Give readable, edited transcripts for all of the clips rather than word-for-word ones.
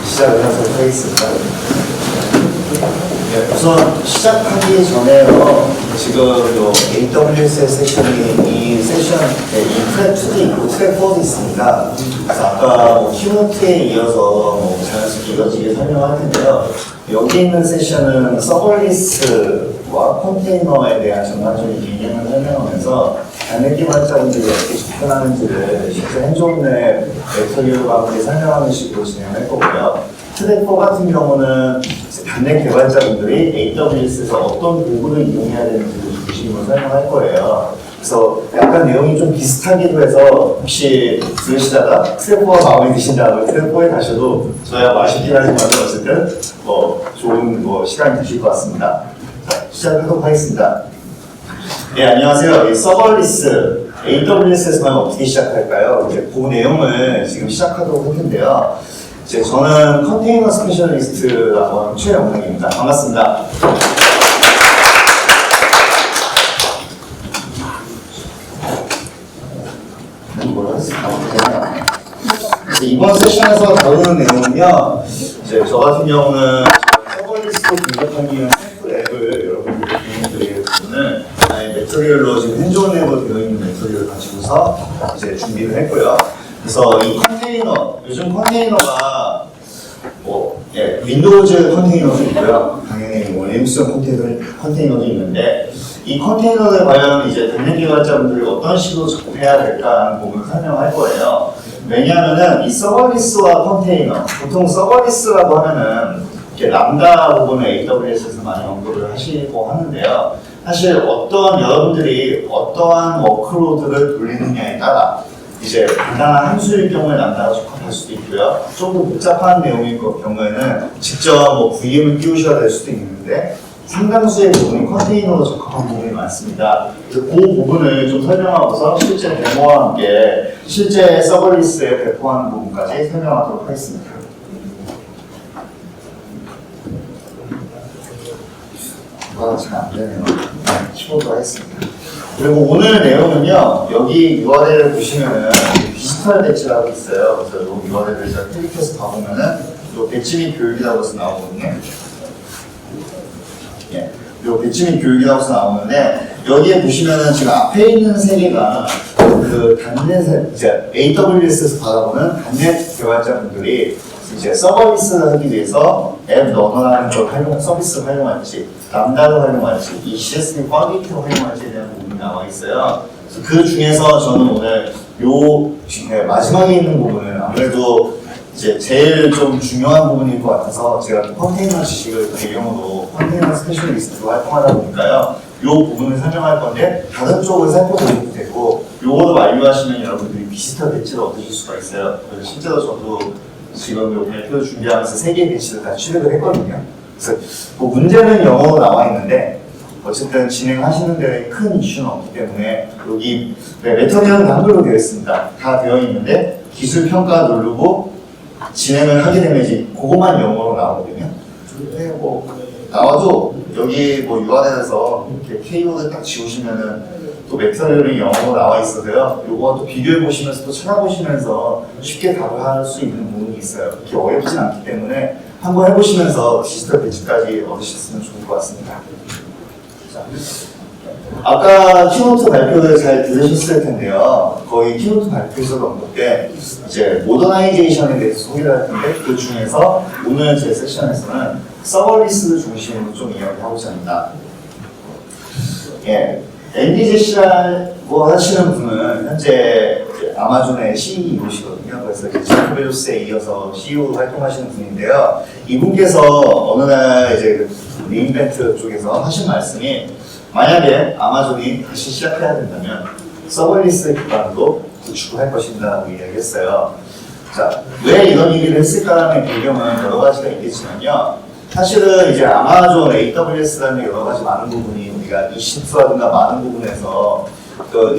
시작을 하도록 하겠습니다. 네, 우선 시작하기 전에요. 지금 요 AWS의 세션이 이 세션, 이 트랙 2도 있고 트랙 4도 있습니다. 그래서 아까 뭐 키노트에 이어서 뭐 자연스럽게 이어지게 설명할 텐데요. 여기 있는 세션은 서버리스와 컨테이너에 대한 전반적인 개념을 설명하면서 단넷 개발자분들이 어떻게 접근하는지를 실제 핸즈온 내 메터리얼과 함께 설명하는 식으로 진행할 거고요. 트랙 4 같은 경우는 단넷 개발자분들이 AWS에서 어떤 도구를 이용해야 되는지를 중심으로 설명할 거예요. 그래서 약간 내용이 좀 비슷하기도 해서 혹시 들으시다가 트랙 4가 마음에 드신다면 트랙 4에 가셔도 저야 맛있긴 하지만 어쨌든 좋은 시간이 되실 것 같습니다. 자, 시작하도록 하겠습니다. 네, 안녕하세요. 서버리스 AWS에서만 어떻게 시작할까요? 이제 그 내용을 지금 시작하도록 할 텐데요. 저는 컨테이너 스페셜리스트라고 하는 최영웅입니다. 반갑습니다. 이번 세션에서 다루는 내용은요, 저 같은 경우는 서버리스로 공격하기 위한 샘플 앱을 여러분들께 공유드리는 부분을 메터리얼로 지금 핸즈온 앱으로 되어 있는 메터리얼을 가지고서 준비를 했고요. 그래서 이 컨테이너, 요즘 컨테이너가 윈도우즈 컨테이너도 있고요. 당연히 리눅스용 컨테이너도 있는데 이 컨테이너에 과연 단넷 개발자분들이 어떤 식으로 접근해야 될까 하는 부분을 설명할 거예요. 왜냐하면은 이 서버리스와 컨테이너, 보통 서버리스라고 하면은 람다 부분을 AWS에서 많이 언급을 하시고 하는데요. 사실 여러분들이 어떠한 워크로드를 돌리느냐에 따라 간단한 함수일 경우에 람다가 적합할 수도 있고요. 좀 더 복잡한 내용일 경우에는 직접 VM을 끼우셔야 될 수도 있는데 상당수의 부분이 컨테이너로 적합한 부분이 많습니다. 그래서 그 부분을 좀 설명하고서 실제 데모와 함께 실제 서버리스에 배포하는 부분까지 설명하도록 하겠습니다. 잘 안 되네요. 키보드 하겠습니다. 그리고 오늘 내용은요, 여기 URL을 보시면은 디지털 배치라고 있어요. 그래서 이 URL을 제가 클릭해서 가보면은 이 배치 및 교육이라고 해서 나오거든요. 예, 이 배치 및 교육이라고 해서 나오는데 여기에 보시면은 지금 앞에 있는 세 개가 AWS에서 받아보는 단넷 개발자분들이 서버리스를 하기 위해서 앱 러너라는 걸 서비스를 활용할지, 람다를 활용할지, 이 CSV 퀄리티를 활용할지에 대한 부분이 나와 있어요. 그래서 그 중에서 저는 오늘 마지막에 있는 부분은 아무래도 제일 좀 중요한 부분일 것 같아서 제가 컨테이너 지식을 배경으로 컨테이너 스페셜리스트로 활동하다 보니까요. 이 부분을 설명할 건데 다른 쪽을 살펴보셔도 되고 요거도 완료하시면 여러분들이 비슷한 배치를 얻으실 수가 있어요. 그래서 실제로 저도 지금 요 발표 준비하면서 3개의 배치를 다 취득을 했거든요. 그래서 문제는 영어로 나와 있는데 어쨌든 진행하시는 데 큰 이슈는 없기 때문에 여기 메터리얼은 한글로 되어 있습니다. 다 되어 있는데 기술 평가 누르고 진행을 하게 되면 그것만 영어로 나오거든요. 근데 나와도 여기 URL에서 이렇게 키워드 딱 지우시면은 또 메터리얼이 영어로 나와 있어서요. 요거 또 비교해 보시면서 또 찾아보시면서 쉽게 답을 할 수 있는 부분이 있어요. 그렇게 어렵진 않기 때문에 한번 해보시면서 디지털 배치까지 얻으셨으면 좋을 것 같습니다. 자, 아까 키노트 발표를 잘 들으셨을 텐데요. 거의 키노트 발표에서도 언급된 모더나이제이션에 대해서 소개를 할 텐데 그 중에서 오늘 제 세션에서는 서버리스를 중심으로 좀 이야기하고자 합니다. 예. ND제시라고 하시는 분은 현재 아마존의 CEO시거든요. 그래서 제프 베조스에 이어서 CEO 활동하시는 분인데요. 이분께서 어느 날 리인벤트 쪽에서 하신 말씀이 만약에 아마존이 다시 시작해야 된다면 서버리스 기반으로 구축을 할 것이다라고 이야기했어요. 자, 왜 이런 얘기를 했을까라는 배경은 여러 가지가 있겠지만요. 사실은 아마존 AWS라는 여러 가지 많은 부분이 우리가 이시프라든가 많은 부분에서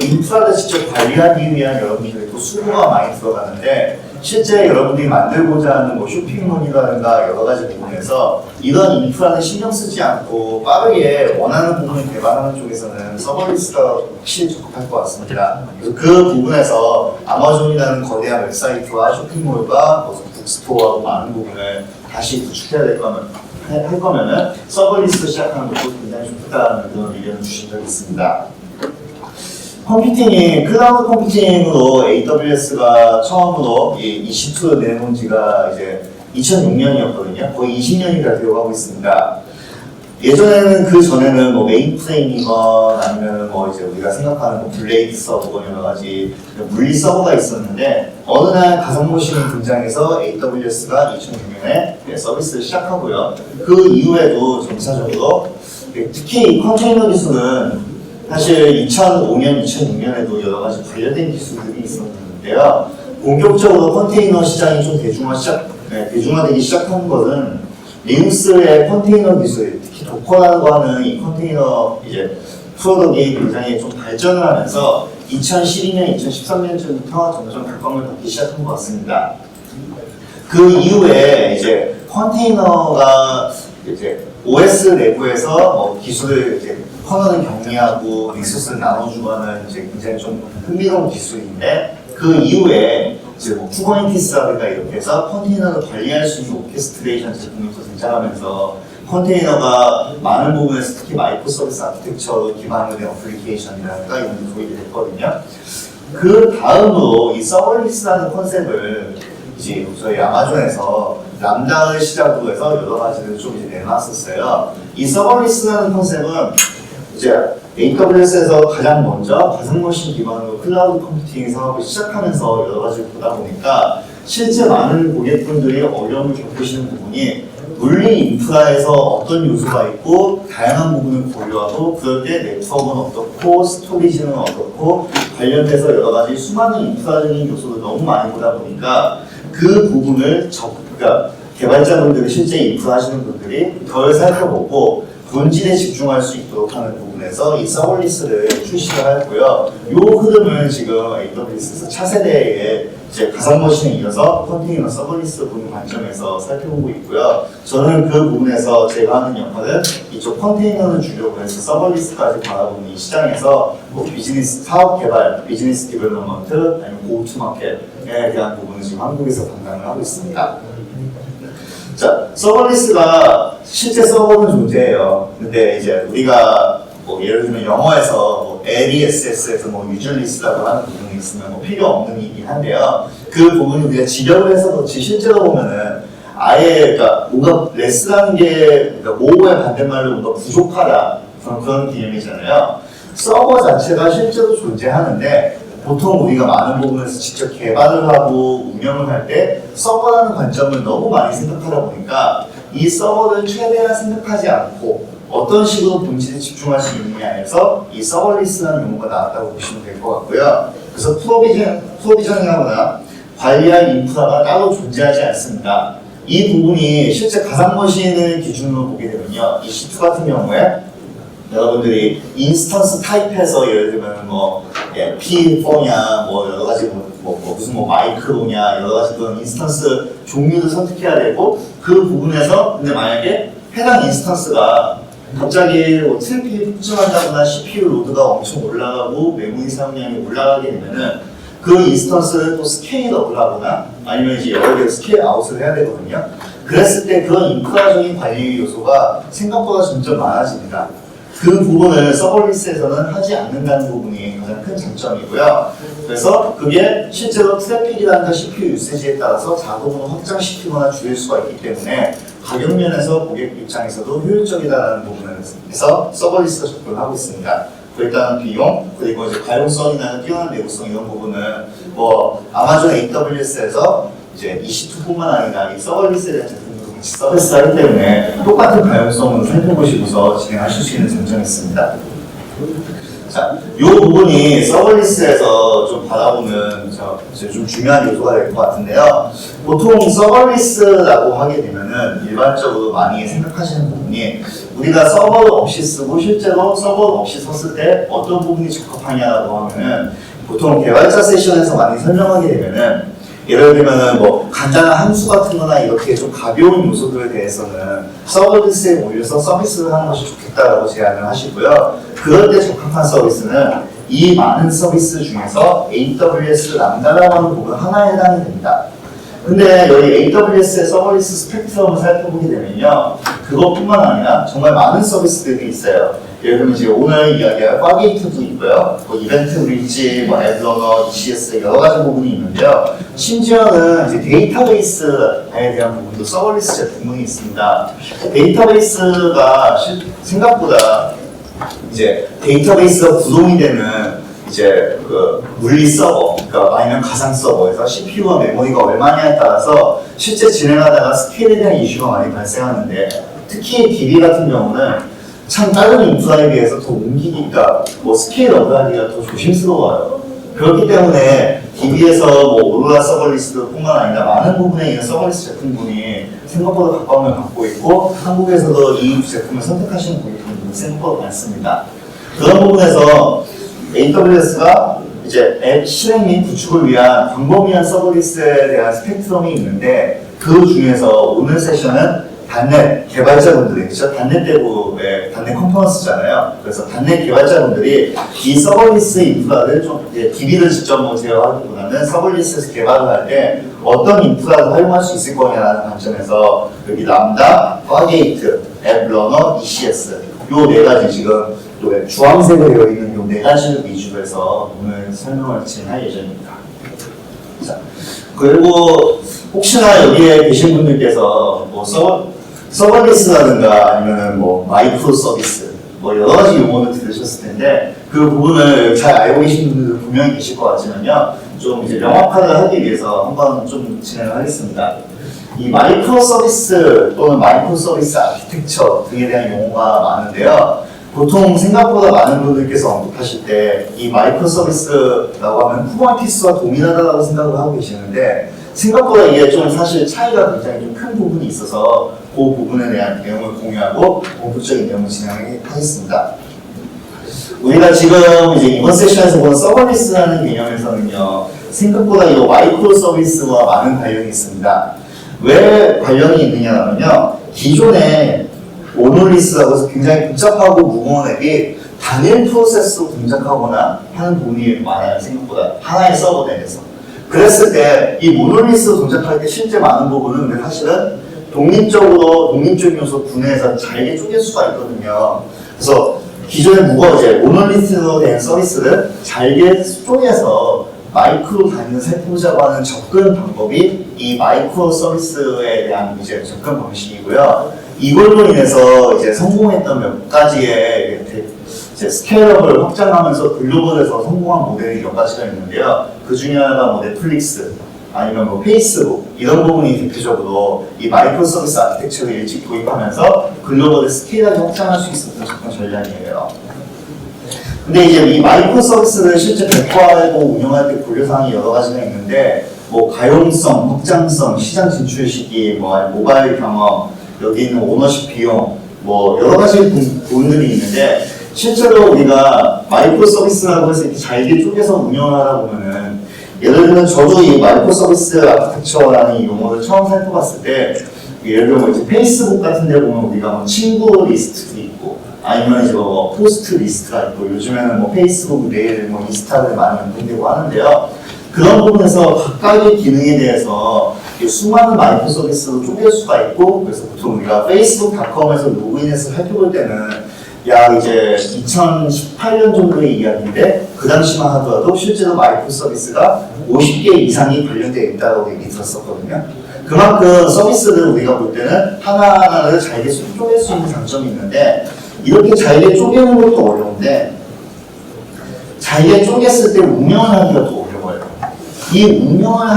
인프라를 직접 관리하기 위한 여러분들의 또 수고가 많이 들어가는데 실제 여러분들이 만들고자 하는 뭐 쇼핑몰이라든가 여러 가지 부분에서 이런 인프라는 신경 쓰지 않고 빠르게 원하는 부분을 개발하는 쪽에서는 서버리스가 확실히 적합할 것 같습니다. 그래서 그 부분에서 아마존이라는 거대한 웹사이트와 쇼핑몰과 북스토어하고 많은 부분을 다시 구축해야 할 거면은 서버리스로 시작하는 것도 굉장히 좋겠다는 그런 의견을 주신 적이 있습니다. 컴퓨팅이 클라우드 컴퓨팅으로 AWS가 처음으로 이 EC2 내놓은 지가 이제 2006년이었거든요. 거의 20년이 다 되어가고 있습니다. 예전에는 그 전에는 뭐 메인프레임이건 아니면 뭐 이제 우리가 생각하는 뭐 블레이드 서버건 여러 가지 물리 서버가 있었는데 어느 날 가상머신이 등장해서 AWS가 2006년에 서비스를 시작하고요. 그 이후에도 전차적으로 특히 이 컨테이너 기술은 사실 2005년, 2006년에도 여러 가지 관련된 기술들이 있었는데요. 본격적으로 컨테이너 시장이 좀 대중화되기 시작한 것은 리눅스의 컨테이너 기술, 특히 도커라고 하는 이 컨테이너 이제 프로덕이 굉장히 좀 발전을 하면서 2012년, 2013년쯤부터 점점 각광을 받기 시작한 것 같습니다. 그 이후에 이제 컨테이너가 이제 OS 내부에서 뭐 기술을 이제 커널을 격리하고 리소스를 나눠주고 하는 이제 굉장히 좀 흥미로운 기술인데 그 이후에 이제 뭐 쿠버네티스라든가 이렇게 해서 컨테이너를 관리할 수 있는 오케스트레이션 제품이 또 등장하면서 컨테이너가 많은 부분에서 특히 마이크로 서비스 아키텍처로 기반으로 된 어플리케이션이라든가 이런 게 도입이 됐거든요. 그 다음으로 이 서버리스라는 컨셉을 이제 저희 아마존에서 람다를 시작으로 해서 여러 가지를 좀 이제 내놨었어요. 이 서버리스라는 컨셉은 이제 AWS에서 가장 먼저 가상머신 기반으로 클라우드 컴퓨팅 사업을 시작하면서 여러 가지를 보다 보니까 실제 많은 고객분들이 어려움을 겪으시는 부분이 물리 인프라에서 어떤 요소가 있고 다양한 부분을 고려하고 그럴 때 네트워크는 어떻고 스토리지는 어떻고 관련돼서 여러 가지 수많은 인프라적인 요소를 너무 많이 보다 보니까 그 부분을 그러니까 개발자분들이 실제 인프라 하시는 분들이 덜 살펴보고 본질에 집중할 수 있도록 하는 부분에서 이 서버리스를 출시를 했고요. 이 흐름을 지금 AWS에서 차세대의 이제 가상머신에 이어서 컨테이너 서버리스 보는 관점에서 살펴보고 있고요. 저는 그 부분에서 제가 하는 역할은 이쪽 컨테이너를 주려고 해서 서버리스까지 바라보는 이 시장에서 뭐 비즈니스 사업 개발, 비즈니스 디벨롭먼트, 아니면 고투마켓에 대한 부분을 지금 한국에서 담당을 하고 있습니다. 자, 서버리스가 실제 서버는 존재해요. 근데 이제 우리가 뭐 예를 들면 영어에서 뭐 LESS에서 뭐 유즐리스라고 하는 부분이 있으면 뭐 필요 없는 일이긴 한데요. 그 부분이 우리가 지력을 해서 그렇지 실제로 보면은 아예 그러니까 뭔가 레스라는 게 그러니까 모호의 반대말로 뭔가 부족하다 그런 개념이잖아요. 서버 자체가 실제로 존재하는데 보통 우리가 많은 부분에서 직접 개발을 하고 운영을 할 때 서버라는 관점을 너무 많이 생각하다 보니까 이 서버를 최대한 생각하지 않고 어떤 식으로 본질에 집중할 수 있느냐에 해서 이 서버리스라는 용어가 나왔다고 보시면 될 것 같고요. 그래서 프로비저닝하거나 관리할 인프라가 따로 존재하지 않습니다. 이 부분이 실제 가상머신을 기준으로 보게 되면요. 이 C2 같은 경우에 여러분들이 인스턴스 타입에서 예를 들면 뭐 P4냐 뭐 여러 가지 무슨 마이크로냐 여러 가지 그런 인스턴스 종류를 선택해야 되고 그 부분에서 근데 만약에 해당 인스턴스가 갑자기 뭐 트래픽이 폭증한다거나 CPU 로드가 엄청 올라가고 메모리 사용량이 올라가게 되면은 그 인스턴스를 또 스케일업을 하거나 아니면 이제 여러 개를 스케일 아웃을 해야 되거든요. 그랬을 때 그런 인프라적인 관리 요소가 생각보다 점점 많아집니다. 그 부분을 서버리스에서는 하지 않는다는 부분이 가장 큰 장점이고요. 그래서 그게 실제로 트래픽이라든가 CPU 유세지에 따라서 자동으로 확장시키거나 줄일 수가 있기 때문에 가격 면에서 고객 입장에서도 효율적이다라는 부분에서 서버리스가 접근을 하고 있습니다. 일단 비용, 그리고 이제 가용성이나 뛰어난 내구성 이런 부분은 뭐 아마존 AWS에서 이제 EC2뿐만 아니라 이 서버리스에 대한 제품도 같이 서비스 하기 때문에 똑같은 가용성을 살펴보시고서 진행하실 수 있는 장점이 있습니다. 자, 이 부분이 서버리스에서 좀 바라보는 좀 중요한 요소가 될 것 같은데요. 보통 서버리스라고 하게 되면은 일반적으로 많이 생각하시는 부분이 우리가 서버를 없이 쓰고 실제로 서버를 없이 썼을 때 어떤 부분이 적합하냐라고 하면은 보통 개발자 세션에서 많이 설명하게 되면은 예를 들면은 뭐 간단한 함수 같은 거나 이렇게 좀 가벼운 요소들에 대해서는 서버비스에 올려서 서비스를 하는 것이 좋겠다라고 제안을 하시고요. 그럴 때 적합한 서비스는 이 많은 서비스 중에서 AWS 람다라고 하는 부분 하나에 해당이 됩니다. 근데 여기 AWS의 서버리스 스펙트럼을 살펴보게 되면요, 그것뿐만 아니라 정말 많은 서비스들이 있어요. 예를 들면 이제 오늘 이야기할 파게이트도 있고요, 뭐 이벤트 브릿지, 뭐 앱러너, ECS 여러 가지 부분이 있는데요. 심지어는 이제 데이터베이스에 대한 부분도 서버리스 제품이 있습니다. 데이터베이스가 생각보다 이제 데이터베이스가 구동이 되는 이제 그 물리 서버, 그러니까 아니면 가상 서버에서 CPU와 메모리가 얼마냐에 따라서 실제 진행하다가 스케일에 대한 이슈가 많이 발생하는데, 특히 DB 같은 경우는 참 다른 인프라에 비해서 더 옮기기가 뭐 스케일업을 하기가 더 조심스러워요. 그렇기 때문에 DB에서 뭐 오로라 서버리스뿐만 아니라 많은 부분에 있는 서버리스 제품군이 생각보다 가까움을 갖고 있고, 한국에서도 이 제품을 선택하시는 분이 생각보다 많습니다. 그런 부분에서 AWS가 이제 앱 실행 및 구축을 위한 광범위한 서버리스에 대한 스펙트럼이 있는데, 그 중에서 오늘 세션은 단넷 개발자분들이, 그렇죠? 단넷 대부의 단넷 컨퍼런스잖아요. 그래서 단넷 개발자분들이 이 서버리스 인프라를 좀 DB를 직접 뭐 제어하기보다는 서버리스에서 개발을 할 때 어떤 인프라를 활용할 수 있을 거냐라는 관점에서 여기 람다, 파게이트, 앱러너, ECS 요 네 가지 지금 주황색으로 되어 있는 요 네 가지를 위주로 해서 오늘 설명을 진행할 예정입니다. 자, 그리고 혹시나 여기에 계신 분들께서 뭐 서버리스라든가 아니면은 뭐 마이크로 서비스 뭐 여러 가지 용어를 들으셨을 텐데, 그 부분을 잘 알고 계신 분들도 분명히 계실 것 같지만요, 좀 이제 명확화를 하기 위해서 한번 좀 진행을 하겠습니다. 이 마이크로 서비스 또는 마이크로 서비스 아키텍처 등에 대한 용어가 많은데요. 보통 생각보다 많은 분들께서 언급하실 때 이 마이크로 서비스라고 하면 쿠버네티스와 동일하다고 생각을 하고 계시는데, 생각보다 이게 좀 사실 차이가 굉장히 좀 큰 부분이 있어서 그 부분에 대한 내용을 공유하고 본격적인 내용을 진행하겠습니다. 우리가 지금 이제 이번 세션에서 본 서버리스라는 개념에서는요, 생각보다 이 마이크로 서비스와 많은 관련이 있습니다. 왜 관련이 있느냐면요, 기존에 모놀리스라고 해서 굉장히 복잡하고 무거운 앱이 단일 프로세스로 동작하거나 하는 부분이 많아요. 생각보다 하나의 서버 내에서. 그랬을 때 이 모놀리스로 동작할 때 실제 많은 부분은 사실은 독립적인 요소 분해해서 잘게 쪼갤 수가 있거든요. 그래서 기존에 이제 모놀리스로 된 서비스를 잘게 쪼개서 마이크로 단위로 살펴보자고 하는 접근 방법이 이 마이크로 서비스에 대한 이제 접근 방식이고요. 이걸로 인해서 이제 성공했던 몇 가지의 이제 스케일업을 확장하면서 글로벌에서 성공한 모델이 몇 가지가 있는데요. 그 중에 하나가 뭐 넷플릭스, 아니면 뭐 페이스북, 이런 부분이 대표적으로 이 마이크로 서비스 아키텍처를 일찍 도입하면서 글로벌에 스케일하게 확장할 수 있었던 접근 전략이에요. 근데 이제 이 마이크로 서비스를 실제 배포하고 운영할 때 고려사항이 여러 가지가 있는데, 뭐 가용성, 확장성, 시장 진출 시기, 뭐 모바일 경험, 여기 있는 오너십 비용, 뭐 여러 가지 부분들이 있는데, 실제로 우리가 마이크로 서비스라고 해서 이렇게 잘게 쪼개서 운영을 하다 보면은, 예를 들면 저도 이 마이크로 서비스 아키텍처라는 이 용어를 처음 살펴봤을 때, 예를 들면 이제 페이스북 같은 데 보면 우리가 뭐 친구 리스트도 있고, 아니면 이제 뭐 포스트 리스트가 있고, 요즘에는 뭐 페이스북, 메일, 뭐 인스타를 많이 연동되고 하는데요. 그런 부분에서 각각의 기능에 대해서 수많은 마이크로 서비스로 쪼갤 수가 있고, 그래서 보통 우리가 페이스북닷컴에서 로그인해서 살펴볼 때는 약 이제 2018년 정도의 이야기인데, 그 당시만 하더라도 실제로 마이크로 서비스가 50개 이상이 관련되어 있다고 얘기 들었었거든요. 그만큼 서비스를 우리가 볼 때는 하나하나를 잘게 쪼갤 수 있는 장점이 있는데, 이렇게 잘게 쪼개는 것도 어려운데, 잘게 쪼갰을 때 운영을 하기가 더 어려워요. 이 운영을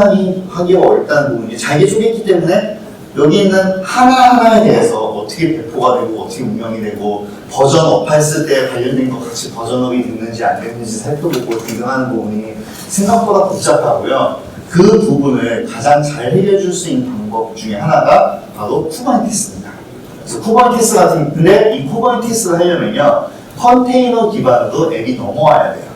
하기가 어렵다는 부분이 잘게 쪼갰기 때문에 여기 있는 하나하나에 대해서 어떻게 배포가 되고 어떻게 운영이 되고 버전업 했을 때 관련된 것 같이 버전업이 됐는지 안 됐는지 살펴보고 등등하는 부분이 생각보다 복잡하고요. 그 부분을 가장 잘 해결해줄 수 있는 방법 중에 하나가 바로 쿠버네티스입니다. 그래서 쿠버네티스 근데 이 쿠버네티스를 하려면요, 컨테이너 기반으로 앱이 넘어와야 돼요.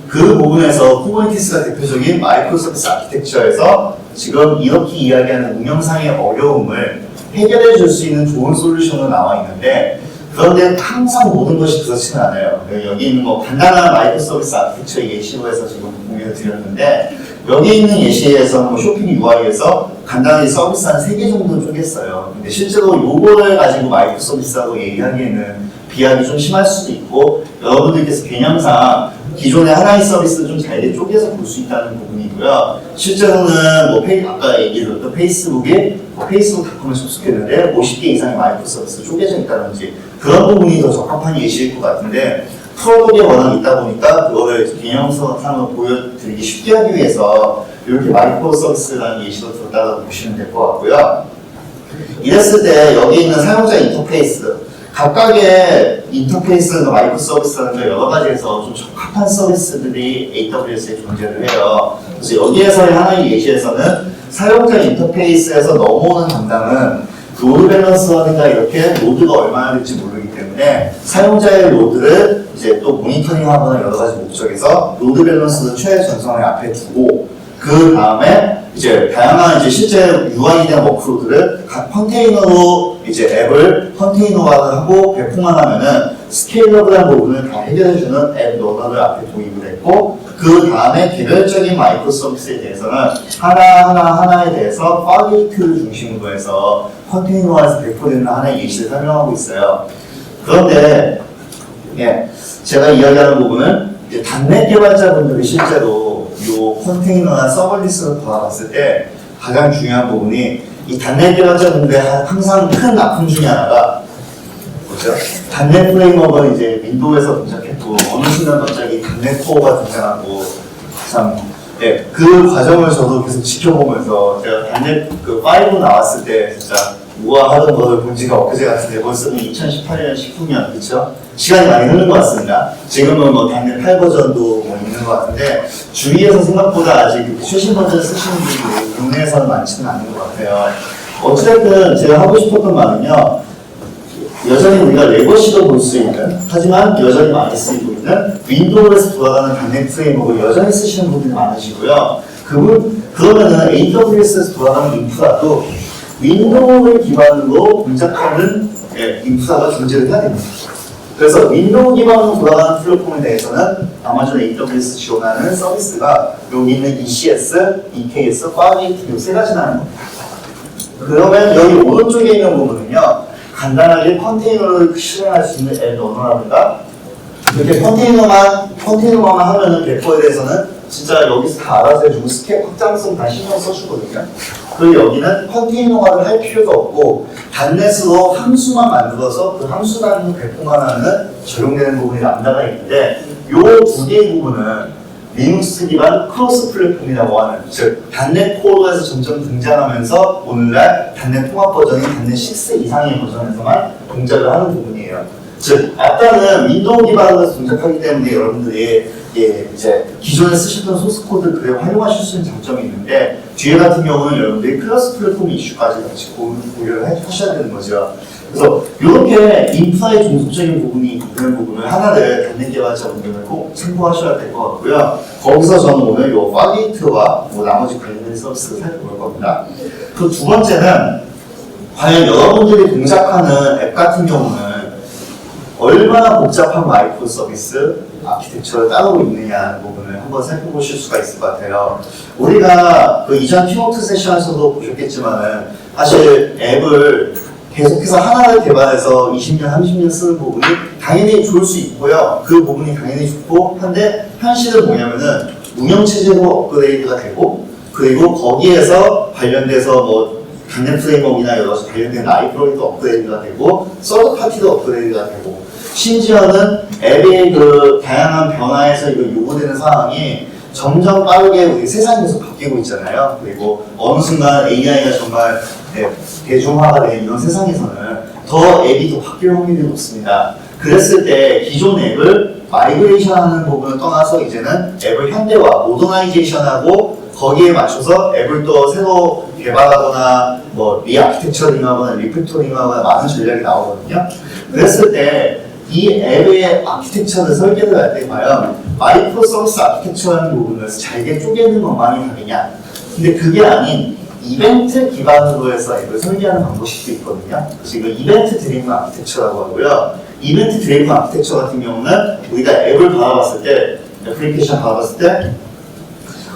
그 부분에서 쿠버네티스가 대표적인 마이크로 서비스 아키텍처에서 지금 이렇게 이야기하는 운영상의 어려움을 해결해 줄 수 있는 좋은 솔루션으로 나와 있는데 그런데 항상 모든 것이 그렇지는 않아요. 여기 있는 뭐 간단한 마이크로 서비스 아키텍처 예시로 해서 지금 공유해 드렸는데 여기 있는 예시에서는 뭐 쇼핑 UI에서 간단히 서비스 한 3개 정도 쪼갰어요. 근데 실제로 요거를 가지고 마이크로 서비스하고 얘기하기에는 비약이 좀 심할 수도 있고 여러분들께서 개념상 기존의 하나의 서비스를 좀 잘게 쪼개서 볼 수 있다는 부분이고요. 실제로는 뭐 아까 얘기했던 페이스북에 페이스북닷컴을 접속했는데 50개 이상의 마이크로 서비스 쪼개져 있다든지 그런 부분이 더 적합한 예시일 것 같은데 프로덕에 워낙 있다 보니까 그거를 개념상으로 보여드리기 쉽게 하기 위해서 이렇게 마이크로 서비스라는 예시로 들었다가 보시면 될 것 같고요. 이랬을 때 여기 있는 사용자 인터페이스 각각의 인터페이스나 마이크로 서비스라든가 여러 가지에서 좀 적합한 서비스들이 AWS에 존재를 해요. 그래서 여기에서의 하나의 예시에서는 사용자 인터페이스에서 넘어오는 담당은 로드 밸런스라든가 이렇게 로드가 얼마나 될지 모르기 때문에 사용자의 로드를 이제 또 모니터링하거나 여러 가지 목적에서 로드 밸런스를 최전선에 앞에 두고 그 다음에 이제 다양한 이제 실제 UI에 대한 워크로드를 각 컨테이너로 이제 앱을 컨테이너화하고 배포만 하면은 스케일러블한 부분을 다 해결해주는 앱 러너를 앞에 도입을 했고 그 다음에 개별적인 마이크로 서비스에 대해서는 하나에 대해서 파게이트를 중심으로 해서 컨테이너화해서 배포되는 하나의 예시를 설명하고 있어요. 그런데 예, 제가 이야기하는 부분은 이제 단넷 개발자분들이 실제로 이 컨테이너나 서버리스를 돌아봤을 때 가장 중요한 부분이 이 단넷 개발자분들의 항상 큰 아픔 중에 하나가 뭐죠? 단넷 프레임워크를 이제 윈도우에서 등장했고 어느 순간 갑자기 단넷 코어가 등장하고 참 네, 그 과정을 저도 계속 지켜보면서 제가 단넷 그 5 나왔을 때 진짜 우아하던 거를 본 지가 엊그제 같은데 벌써 2018년, 19년 그쵸? 시간이 많이 흐른 것 같습니다. 지금은 뭐 단넷 8 버전도 뭐 있는 것 같은데 주위에서 생각보다 아직 최신 버전 쓰시는 분들이 국내에서는 많지는 않은 것 같아요. 어쨌든 제가 하고 싶었던 말은요. 여전히 우리가 레거시도 볼 수 있는 하지만 여전히 많이 쓰이고 있는 윈도우에서 돌아가는 단넷 프레임워크를 여전히 쓰시는 분들이 많으시고요. 그러면은 AWS에서 돌아가는 인프라도 윈도우를 기반으로 분석하는 인프라가 존재를 해야 됩니다. 그래서 윈도우 기반으로 돌아가는 플랫폼에 대해서는 아마존 AWS 지원하는 서비스가 여기 있는 ECS, EKS, 파게이트 이 3가지 나는 겁니다. 그러면 여기 오른쪽에 있는 부분은요. 간단하게 컨테이너를 실행할 수 있는 앱 러너라든가 이렇게 컨테이너만 하면은 배포에 대해서는 진짜 여기서 다 알아서 해주고 스케일 확장성 다 신경 써주거든요. 그리고 여기는 컨테이너화를 할 필요도 없고 단넷으로 함수만 만들어서 그 함수 단위로 배포만 하는 적용되는 부분이 람다가 있는데 이 2개의 부분은 리눅스 기반 크로스 플랫폼이라고 하는 즉 단넷 코어에서 점점 등장하면서 오늘날 단넷 통합 버전인 단넷 6 이상의 버전에서만 동작을 하는 부분이에요. 즉 아까는 윈도우 기반으로 동작하기 때문에 여러분들이 이제 기존에 쓰셨던 소스 코드 그대로 활용하실 수 있는 장점이 있는데 뒤에 같은 경우는 여러분들이 클러스 플랫폼 이슈까지 같이 고려를 하셔야 되는 거죠. 그래서 이렇게 인프라의 종속적인 부분이 있는 부분을 하나를 단넷 개발자분들은 꼭 참고하셔야 될 것 같고요. 거기서 저는 오늘 이 파게이트와 뭐 나머지 관련된 서비스를 살펴볼 겁니다. 그 두 번째는 과연 여러분들이 동작하는 앱 같은 경우는 얼마나 복잡한 마이크로 서비스 아키텍처를 따르고 있느냐는 부분을 한번 살펴보실 수가 있을 것 같아요. 우리가 그 이전 키노트 세션에서도 보셨겠지만은 사실 앱을 계속해서 하나를 개발해서 20년, 30년 쓰는 부분이 당연히 좋을 수 있고요. 그 부분이 당연히 좋고 한데 현실은 뭐냐면은 운영체제도 업그레이드가 되고 그리고 거기에서 관련돼서 뭐 단넷 프레임워크나 여러 가지 관련된 라이브러리도 업그레이드가 되고 서드 파티도 업그레이드가 되고 심지어는 앱의 그 다양한 변화에서 이거 요구되는 사항이 점점 빠르게 우리 세상이 계속 바뀌고 있잖아요. 그리고 어느 순간 AI가 정말 대중화가 된 이런 세상에서는 더 앱이 더 바뀔 확률이 높습니다. 그랬을 때 기존 앱을 마이그레이션 하는 부분을 떠나서 이제는 앱을 현대화, 모더나이제이션하고 거기에 맞춰서 앱을 또 새로 개발하거나 뭐 리아키텍처링하거나 리팩토링하거나 많은 전략이 나오거든요. 그랬을 때 이 앱의 아키텍처를 설계를 할 때 과연 마이크로 서비스 아키텍처라는 부분을 잘게 쪼개는 것만이 답이냐 근데 그게 아닌 이벤트 기반으로 해서 앱을 설계하는 방법도 있거든요. 그래서 이거 이벤트 드리븐 아키텍처라고 하고요. 이벤트 드리븐 아키텍처 같은 경우는 우리가 앱을 받아봤을 때, 애플리케이션 받아봤을 때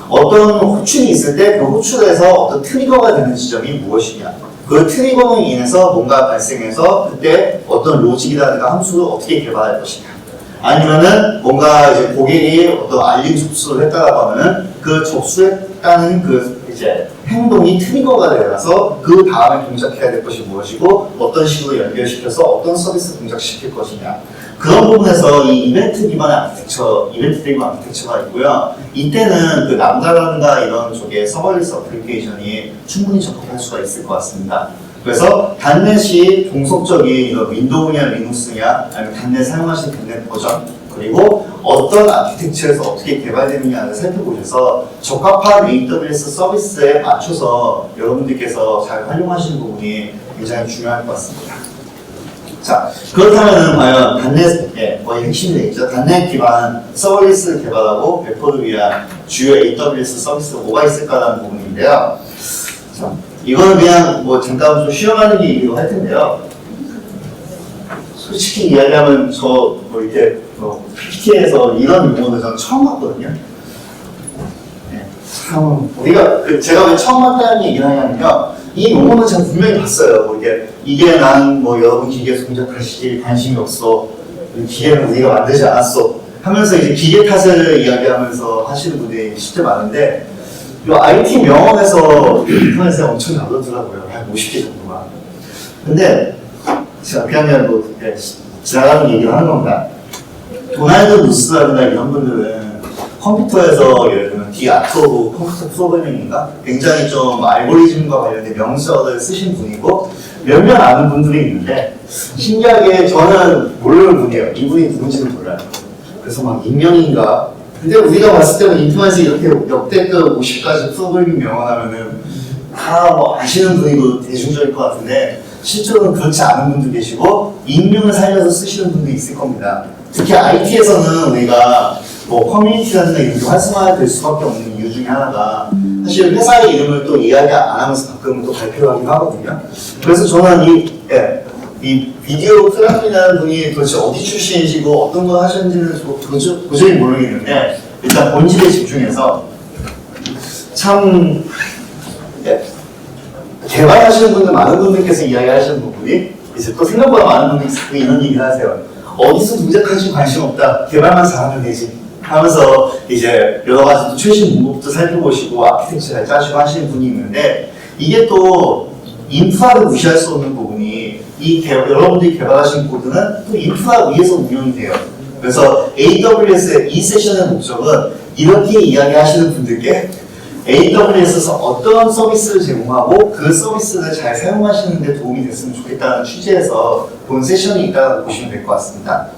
어떤 호출이 있을 때 그 호출에서 어떤 트리거가 되는 지점이 무엇이냐, 그 트리거로 인해서 뭔가 발생해서 그때 어떤 로직이라든가 함수를 어떻게 개발할 것이냐, 아니면은 뭔가 이제 고객이 어떤 알림 접수를 했다라고 하면은 그 접수했다는 그 이제 행동이 트리거가 되어서 그 다음에 동작해야 될 것이 무엇이고 어떤 식으로 연결시켜서 어떤 서비스 동작시킬 것이냐, 그런 부분에서 이 이벤트 기반의 아키텍처, 이벤트 드리븐 아키텍처가 있고요. 이때는 그 람다라든가 이런 쪽에 서버리스 어플리케이션이 충분히 적합할 수가 있을 것 같습니다. 그래서 단넷이 동속적인 이런 윈도우냐 리눅스냐 아니면 단넷 사용하시는 단넷 버전, 그리고 어떤 아키텍처에서 어떻게 개발되느냐를 살펴보셔서 적합한 AWS 서비스에 맞춰서 여러분들께서 잘 활용하시는 부분이 굉장히 중요할 것 같습니다. 자, 그렇다면 과연 단넷의 거의 핵심이 되겠죠. 단넷 기반 서비스를 개발하고 배포를 위한 주요 AWS 서비스가 뭐가 있을까라는 부분인데요. 자, 이거는 그냥 뭐 잠깐 좀 쉬어가는 얘기로 할 텐데요. 솔직히 이야기하면 저 뭐 이렇게 PPT에서 이런 용어를 저는 처음 봤거든요. 네, 참 우리가 제가 왜 처음 봤다는 얘기를 하냐면요, 이 용어는 제가 분명히 봤어요. 뭐 이게 난 뭐 여러분 기계에서 동작하시기 관심이 없어, 기계는 우리가 만들지 않았어 하면서 이제 기계 탓을 이야기하면서 하시는 분들이 진짜 많은데, 이 IT 명언에서 인터넷에 엄청 나오더라고요. 한 50개 정도가. 근데 제가 그냥 뭐 지나가는 얘기를 하는 겁니다. 도널드 누스라든가 이런 분들은 컴퓨터에서 예를 들면 디아토브 컴퓨터 프로그래밍인가 굉장히 좀 알고리즘과 관련된 명서를 쓰신 분이고 몇몇 아는 분들이 있는데, 신기하게 저는 모르는 분이에요. 이분이 누군지는 몰라요. 그래서 막 익명인가, 근데 우리가 봤을 때는 인터넷에 이렇게 역대급 50가지 프로그래밍 명언하면은 다 뭐 아시는 분이고 대중적일 것 같은데, 실제로는 그렇지 않은 분도 계시고 익명을 살려서 쓰시는 분도 있을 겁니다. 특히 IT에서는 우리가 뭐 커뮤니티라든가 이런 게 활성화될 수밖에 없는 이유 중에 하나가 사실 회사의 이름을 또 이야기 안 하면서 가끔은 또 발표를 하긴 하거든요. 그래서 저는 이 비디오 플랫폼이라는 분이 도대체 어디 출신이시고 어떤 걸 하셨는지는 도저히 모르겠는데, 일단 본질에 집중해서 참 개발하시는 분들, 많은 분들께서 이야기하시는 부분이 이제 또 생각보다 많은 분들이 이런 얘기를 하세요. 어디서 동작하지 관심 없다, 개발만 잘하면 되지 하면서 이제 여러 가지 또 최신 문법도 살펴보시고 아키텍처 잘 짜시고 하시는 분이 있는데, 이게 또 인프라를 무시할 수 없는 부분이 여러분들이 개발하신 코드는 또 인프라 위에서 운영이 돼요. 그래서 AWS의 이 세션의 목적은 이렇게 이야기하시는 분들께 AWS에서 어떤 서비스를 제공하고 그 서비스를 잘 사용하시는 데 도움이 됐으면 좋겠다는 취지에서 본 세션이 있다고 보시면 될 것 같습니다.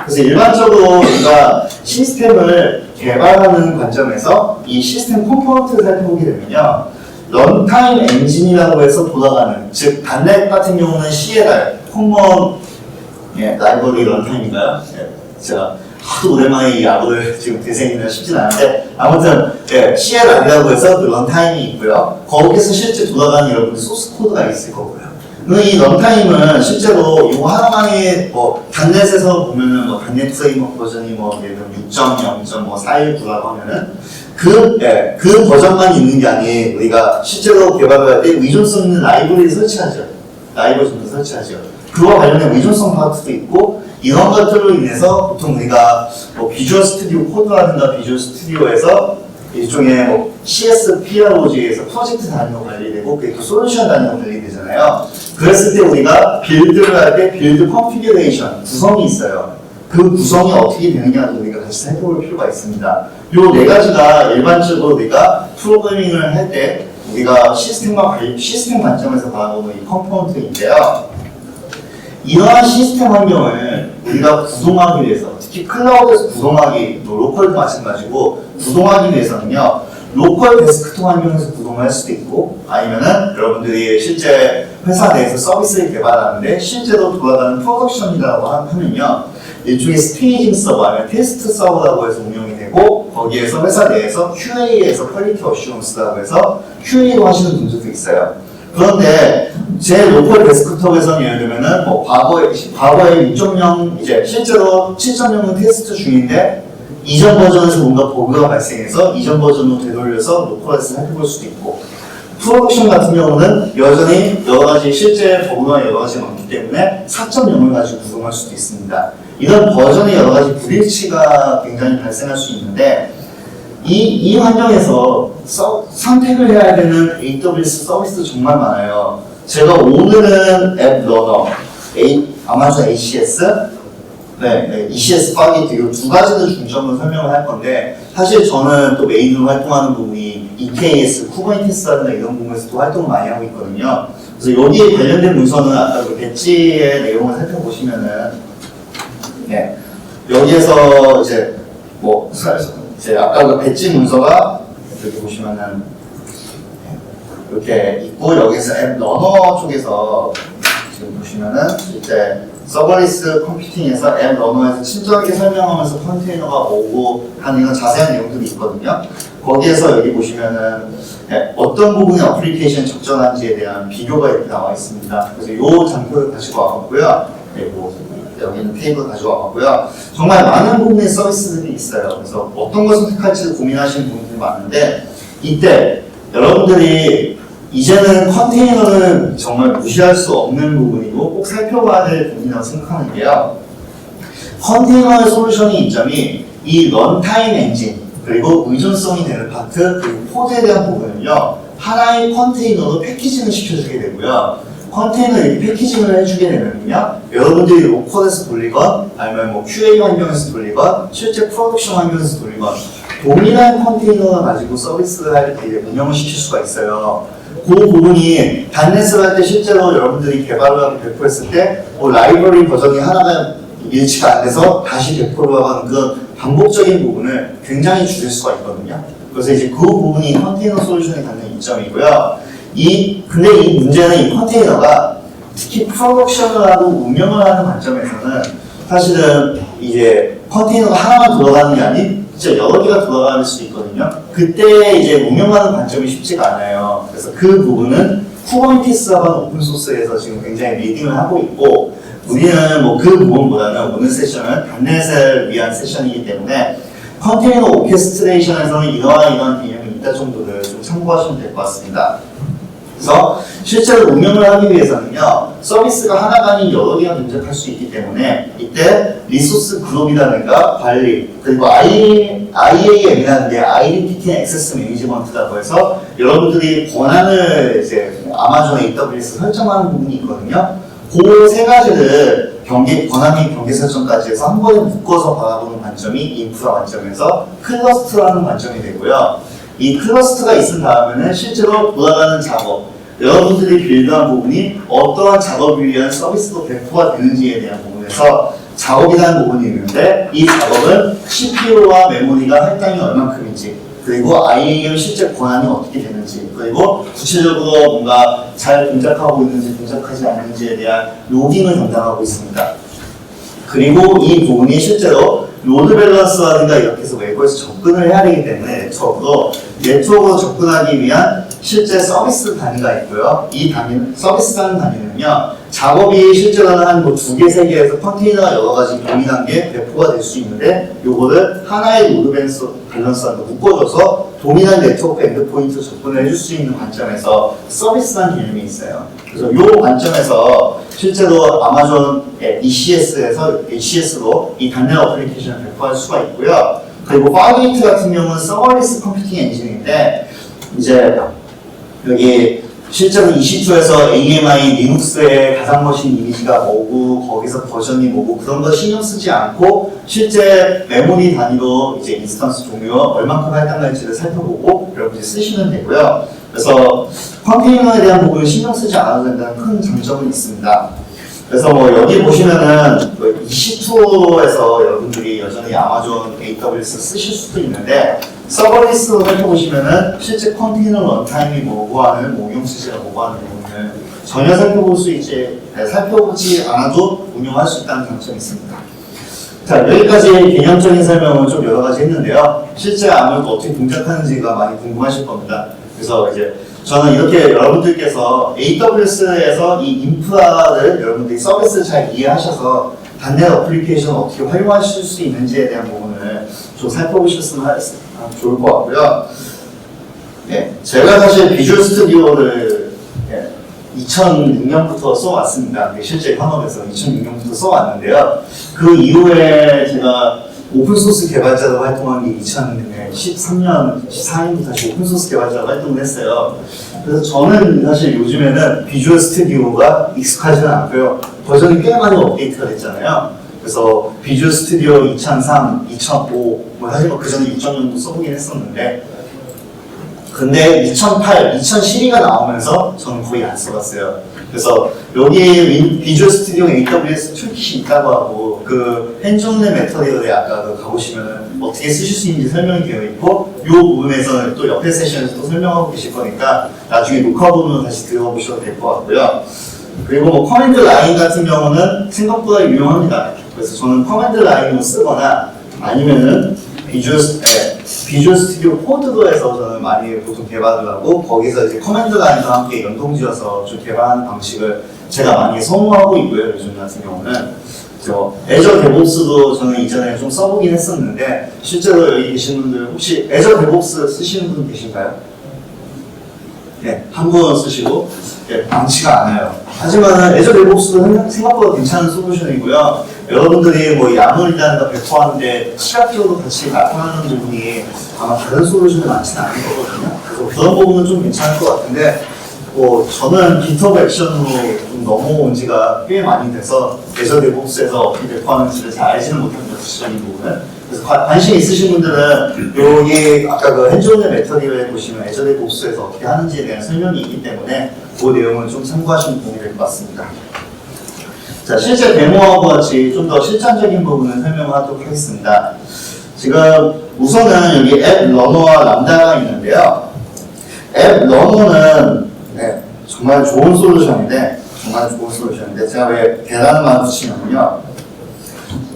그래서 일반적으로 우리가 시스템을 개발하는 관점에서 이 시스템 컴포넌트를 살펴보게 되면요, 런타임 엔진이라고 해서 돌아가는, 즉 단넷 같은 경우는 CLR, 콤먼 라이브러리 런타임인가요? 제가 하도 오랜만에 이 야구를 지금 대생이나 쉽진 않은데, 아무튼 CLR이라고 해서 그 런타임이 있고요. 거기서 실제 돌아가는 여러분들 소스 코드가 있을 거고요. 이 런타임은 실제로 이거 하나만에 뭐 단넷에서 보면은 뭐 단넷 프레임워크 버전이 뭐 예를 들면 6.0.419라고 하면은 그 버전만 있는 게 아니에요. 우리가 실제로 개발을 할 때 의존성 있는 라이브러리를 설치하죠. 라이브러리를 설치하죠. 그와 관련된 의존성 파트도 있고, 이런 것들로 인해서 보통 우리가 뭐 비주얼 스튜디오 코드라든가 비주얼 스튜디오에서 일종의 뭐 CS, PROG에서 프로젝트 단위로 관리되고 그게 또 솔루션 단위로 관리되잖아요. 그랬을 때 우리가 빌드를 할 때 빌드 컨피규레이션, 구성이 있어요. 그 구성이 어떻게 되느냐도 우리가 다시 살펴볼 필요가 있습니다. 요 네 가지가 일반적으로 우리가 프로그래밍을 할 때 우리가 시스템 관점에서 바라보는 이 컴포넌트인데요. 이러한 시스템 환경을 우리가 구동하기 위해서, 특히 클라우드에서 구동하기, 로컬도 마찬가지고 구동하기 위해서는요, 로컬 데스크톱 환경에서 구동을 할 수도 있고, 아니면은 여러분들이 실제 회사 내에서 서비스를 개발하는데 실제로 돌아가는 프로덕션이라고 하면요, 일종의 스테이징 서버 아니면 테스트 서버라고 해서 운영이 되고, 거기에서 회사 내에서 QA에서 퀄리티 어슈런스라고 해서 QA로 하시는 분들도 있어요. 그런데 제 로컬 데스크톱에서는 예를 들면은 뭐 과거에 6.0 이제 실제로 7.0은 테스트 중인데 이전 버전에서 뭔가 버그가 발생해서 이전 버전으로 되돌려서 로컬에서 살펴볼 수도 있고, 프로덕션 같은 경우는 여전히 여러 가지 실제 버그가 여러 가지 많기 때문에 4.0을 가지고 구성할 수도 있습니다. 이런 버전의 여러 가지 불일치가 굉장히 발생할 수 있는데 이 환경에서 선택을 해야 되는 AWS 서비스 정말 많아요. 제가 오늘은 앱 러너, 아마존 ACS, ECS 파게티 이 두 가지를 중점으로 설명을 할 건데, 사실 저는 또 메인으로 활동하는 부분이 EKS, 쿠버네티스라든가 이런 부분에서도 활동을 많이 하고 있거든요. 그래서 여기에 관련된 문서는 아까 그 배지의 내용을 살펴보시면은, 여기에서 이제 아까 그 배지 문서가 여기 보시면은 이렇게 있고, 여기서 앱 러너 쪽에서 지금 보시면은 이제 서버리스 컴퓨팅에서 앱 러너에서 친절하게 설명하면서 컨테이너가 오고 하는 이런 자세한 내용들이 있거든요. 거기에서 여기 보시면은 어떤 부분의 어플리케이션 적절한지에 대한 비교가 이렇게 나와 있습니다. 그래서 이 장표를 가지고 와봤고요. 그리고 여기는 테이블 가지고 와봤고요. 정말 많은 부분의 서비스들이 있어요. 그래서 어떤 걸 선택할지 고민하시는 분들이 많은데, 이때 여러분들이 이제는 컨테이너는 정말 무시할 수 없는 부분이고 꼭 살펴봐야 될 부분이라고 생각하는 게요. 컨테이너의 솔루션의 이점이 이 런타임 엔진, 그리고 의존성이 되는 파트, 그리고 코드에 대한 부분은요, 하나의 컨테이너로 패키징을 시켜주게 되고요. 컨테이너 이렇게 패키징을 해주게 되면요, 여러분들이 로컬에서 돌리건 아니면 뭐 QA 환경에서 돌리건 실제 프로덕션 환경에서 돌리건 동일한 컨테이너를 가지고 서비스를 할 때 운영을 시킬 수가 있어요. 그 부분이 단넷을 할 때 실제로 여러분들이 개발을 하고 배포했을 때 라이브러리 버전이 하나가 일치가 안 돼서 다시 배포를 하는 그런 반복적인 부분을 굉장히 줄일 수가 있거든요. 그래서 이제 그 부분이 컨테이너 솔루션이 갖는 이점이고요. 근데 이 문제는 이 컨테이너가 특히 프로덕션을 하고 운영을 하는 관점에서는 사실은 이제 컨테이너가 하나만 들어가는 게 아닌 진짜 여러 개가 들어갈 수도 있거든요. 그때 이제 운영하는 관점이 쉽지가 않아요. 그래서 그 부분은 쿠버네티스라는 오픈소스에서 지금 굉장히 리딩을 하고 있고, 우리는 뭐 그 부분보다는 오늘 세션은 단넷을 위한 세션이기 때문에 컨테이너 오케스트레이션에서는 이러한 개념이 있다 정도를 좀 참고하시면 될 것 같습니다. 그래서 실제로 운영을 하기 위해서는요, 서비스가 하나가 아닌 여러 개가 존재할 수 있기 때문에 이때 리소스 그룹이라든가 관리, 그리고 IAM이라는 게 아이덴티티 액세스 매니지먼트라고 해서 여러분들이 권한을 이제 아마존 AWS 설정하는 부분이 있거든요. 그 세 가지를 권한 및 경계 설정까지 해서 한 번에 묶어서 바라보는 관점이 인프라 관점에서 클러스터라는 관점이 되고요. 이 클러스터가 있은 다음에는 실제로 돌아가는 작업, 여러분들이 빌드한 부분이 어떠한 작업을 위한 서비스로 배포가 되는지에 대한 부분에서 작업이라는 부분이 있는데, 이 작업은 CPU와 메모리가 할당이 얼만큼인지, 그리고 IAM 실제 권한이 어떻게 되는지, 그리고 구체적으로 뭔가 잘 동작하고 있는지 동작하지 않는지에 대한 로깅을 담당하고 있습니다. 그리고 이 부분이 실제로 로드 밸런스라든가 이렇게 해서 외부에서 접근을 해야 되기 때문에 네트워크로 접근하기 위한 실제 서비스 단위가 있고요. 이 서비스라는 단위는요, 작업이 실제로는 한 뭐 2개, 3개에서 컨테이너가 여러 가지 동일한 게 배포가 될 수 있는데, 요거를 하나의 로드 밸런스하고 묶어줘서 동일한 네트워크 엔드포인트 접근을 해줄 수 있는 관점에서 서비스라는 개념이 있어요. 그래서 요 관점에서 실제로 아마존 ECS로 이 단넷 어플리케이션을 배포할 수가 있고요. 그리고 파게이트 같은 경우는 서버리스 컴퓨팅 엔진인데, 이제 여기 실제로 EC2에서 AMI 리눅스의 가상 머신 이미지가 뭐고 거기서 버전이 뭐고 그런 거 신경 쓰지 않고 실제 메모리 단위로 이제 인스턴스 종류와 얼만큼 할당할지를 살펴보고 여러분들이 쓰시면 되고요. 그래서 컨테이너에 대한 부분을 신경 쓰지 않아도 된다는 큰 장점은 있습니다. 그래서 뭐 여기 보시면은 EC2에서 여러분들이 여전히 아마존 AWS 쓰실 수도 있는데, 서버리스로 살펴보시면은 실제 컨테이너 런타임이 뭐고 하는 응용 수지가 뭐고 하는 부분을 전혀 살펴보지 않아도 운용할 수 있다는 장점이 있습니다. 자, 여기까지 개념적인 설명은 좀 여러 가지 했는데요. 실제 아무래도 어떻게 동작하는지가 많이 궁금하실 겁니다. 그래서 이제 저는 이렇게 여러분들께서 AWS에서 이 인프라를 여러분들이 서비스를 잘 이해하셔서 단넷 어플리케이션을 어떻게 활용하실 수 있는지에 대한 부분을 좀 살펴보셨으면 좋을 것 같고요. 네, 제가 사실 비주얼 스튜디오를 2006년부터 써왔습니다. 실제 현업에서 2006년부터 써왔는데요. 그 이후에 제가 오픈소스 개발자로 활동한 게 2013년, 14년부터 다시 오픈소스 개발자로 활동을 했어요. 그래서 저는 사실 요즘에는 비주얼 스튜디오가 익숙하지는 않고요. 버전이 꽤 많이 업데이트가 됐잖아요. 그래서 비주얼 스튜디오 2003, 2005, 사실 그 전에 6.0도 써보긴 했었는데, 근데 2008, 2012가 나오면서 저는 거의 안 써봤어요. 그래서 여기 비주얼 스튜디오 AWS 툴킷이 있다고 하고 그 핸즈온의 메터리얼에 아까 가보시면 어떻게 쓰실 수 있는지 설명이 되어 있고 이 부분에서는 또 옆에 세션에서 또 설명하고 계실 거니까 나중에 녹화 부분은 다시 들어보셔도 될 것 같고요. 그리고 뭐 커맨드 라인 같은 경우는 생각보다 유용합니다. 그래서 저는 커맨드 라인을 쓰거나 아니면은 비주얼 스튜디오 코드도에서 저는 많이 보통 개발을 하고 거기서 이제 커맨드 라인과 함께 연동지어서 좀 개발하는 방식을 제가 많이 선호하고 있고요. 요즘 같은 경우는 애저 데브옵스도 저는 이전에 좀 써보긴 했었는데 실제로 여기 계신 분들 혹시 애저 데브옵스 쓰시는 분 계신가요? 네, 한 분 쓰시고 많지가 않아요. 하지만 애저 데브옵스도 생각보다 괜찮은 솔루션이고요. 여러분들이 뭐 야물이라든가 배포하는데 시각적으로 같이 나타나는 부분이 아마 다른 솔루션이 많지는 않을 거거든요. 그래서 그런 부분은 좀 괜찮을 것 같은데 저는 깃허브 액션으로 좀 넘어온 지가 꽤 많이 돼서 애저 데브옵스에서 어떻게 배포하는지를 잘 알지는 못합니다. 구체적인 부분은. 그래서 관심 있으신 분들은 여기 아까 그 핸즈온의 메터리얼에 보시면 애저 데브옵스에서 어떻게 하는지에 대한 설명이 있기 때문에 그 내용을 좀 참고하시면 도움이 될 것 같습니다. 자, 실제 데모하고 같이 좀 더 실전적인 부분을 설명을 하도록 하겠습니다. 지금 우선은 여기 앱 러너와 람다가 있는데요. 앱 러너는 정말 좋은 솔루션인데 제가 왜 계란만 붙이냐면요.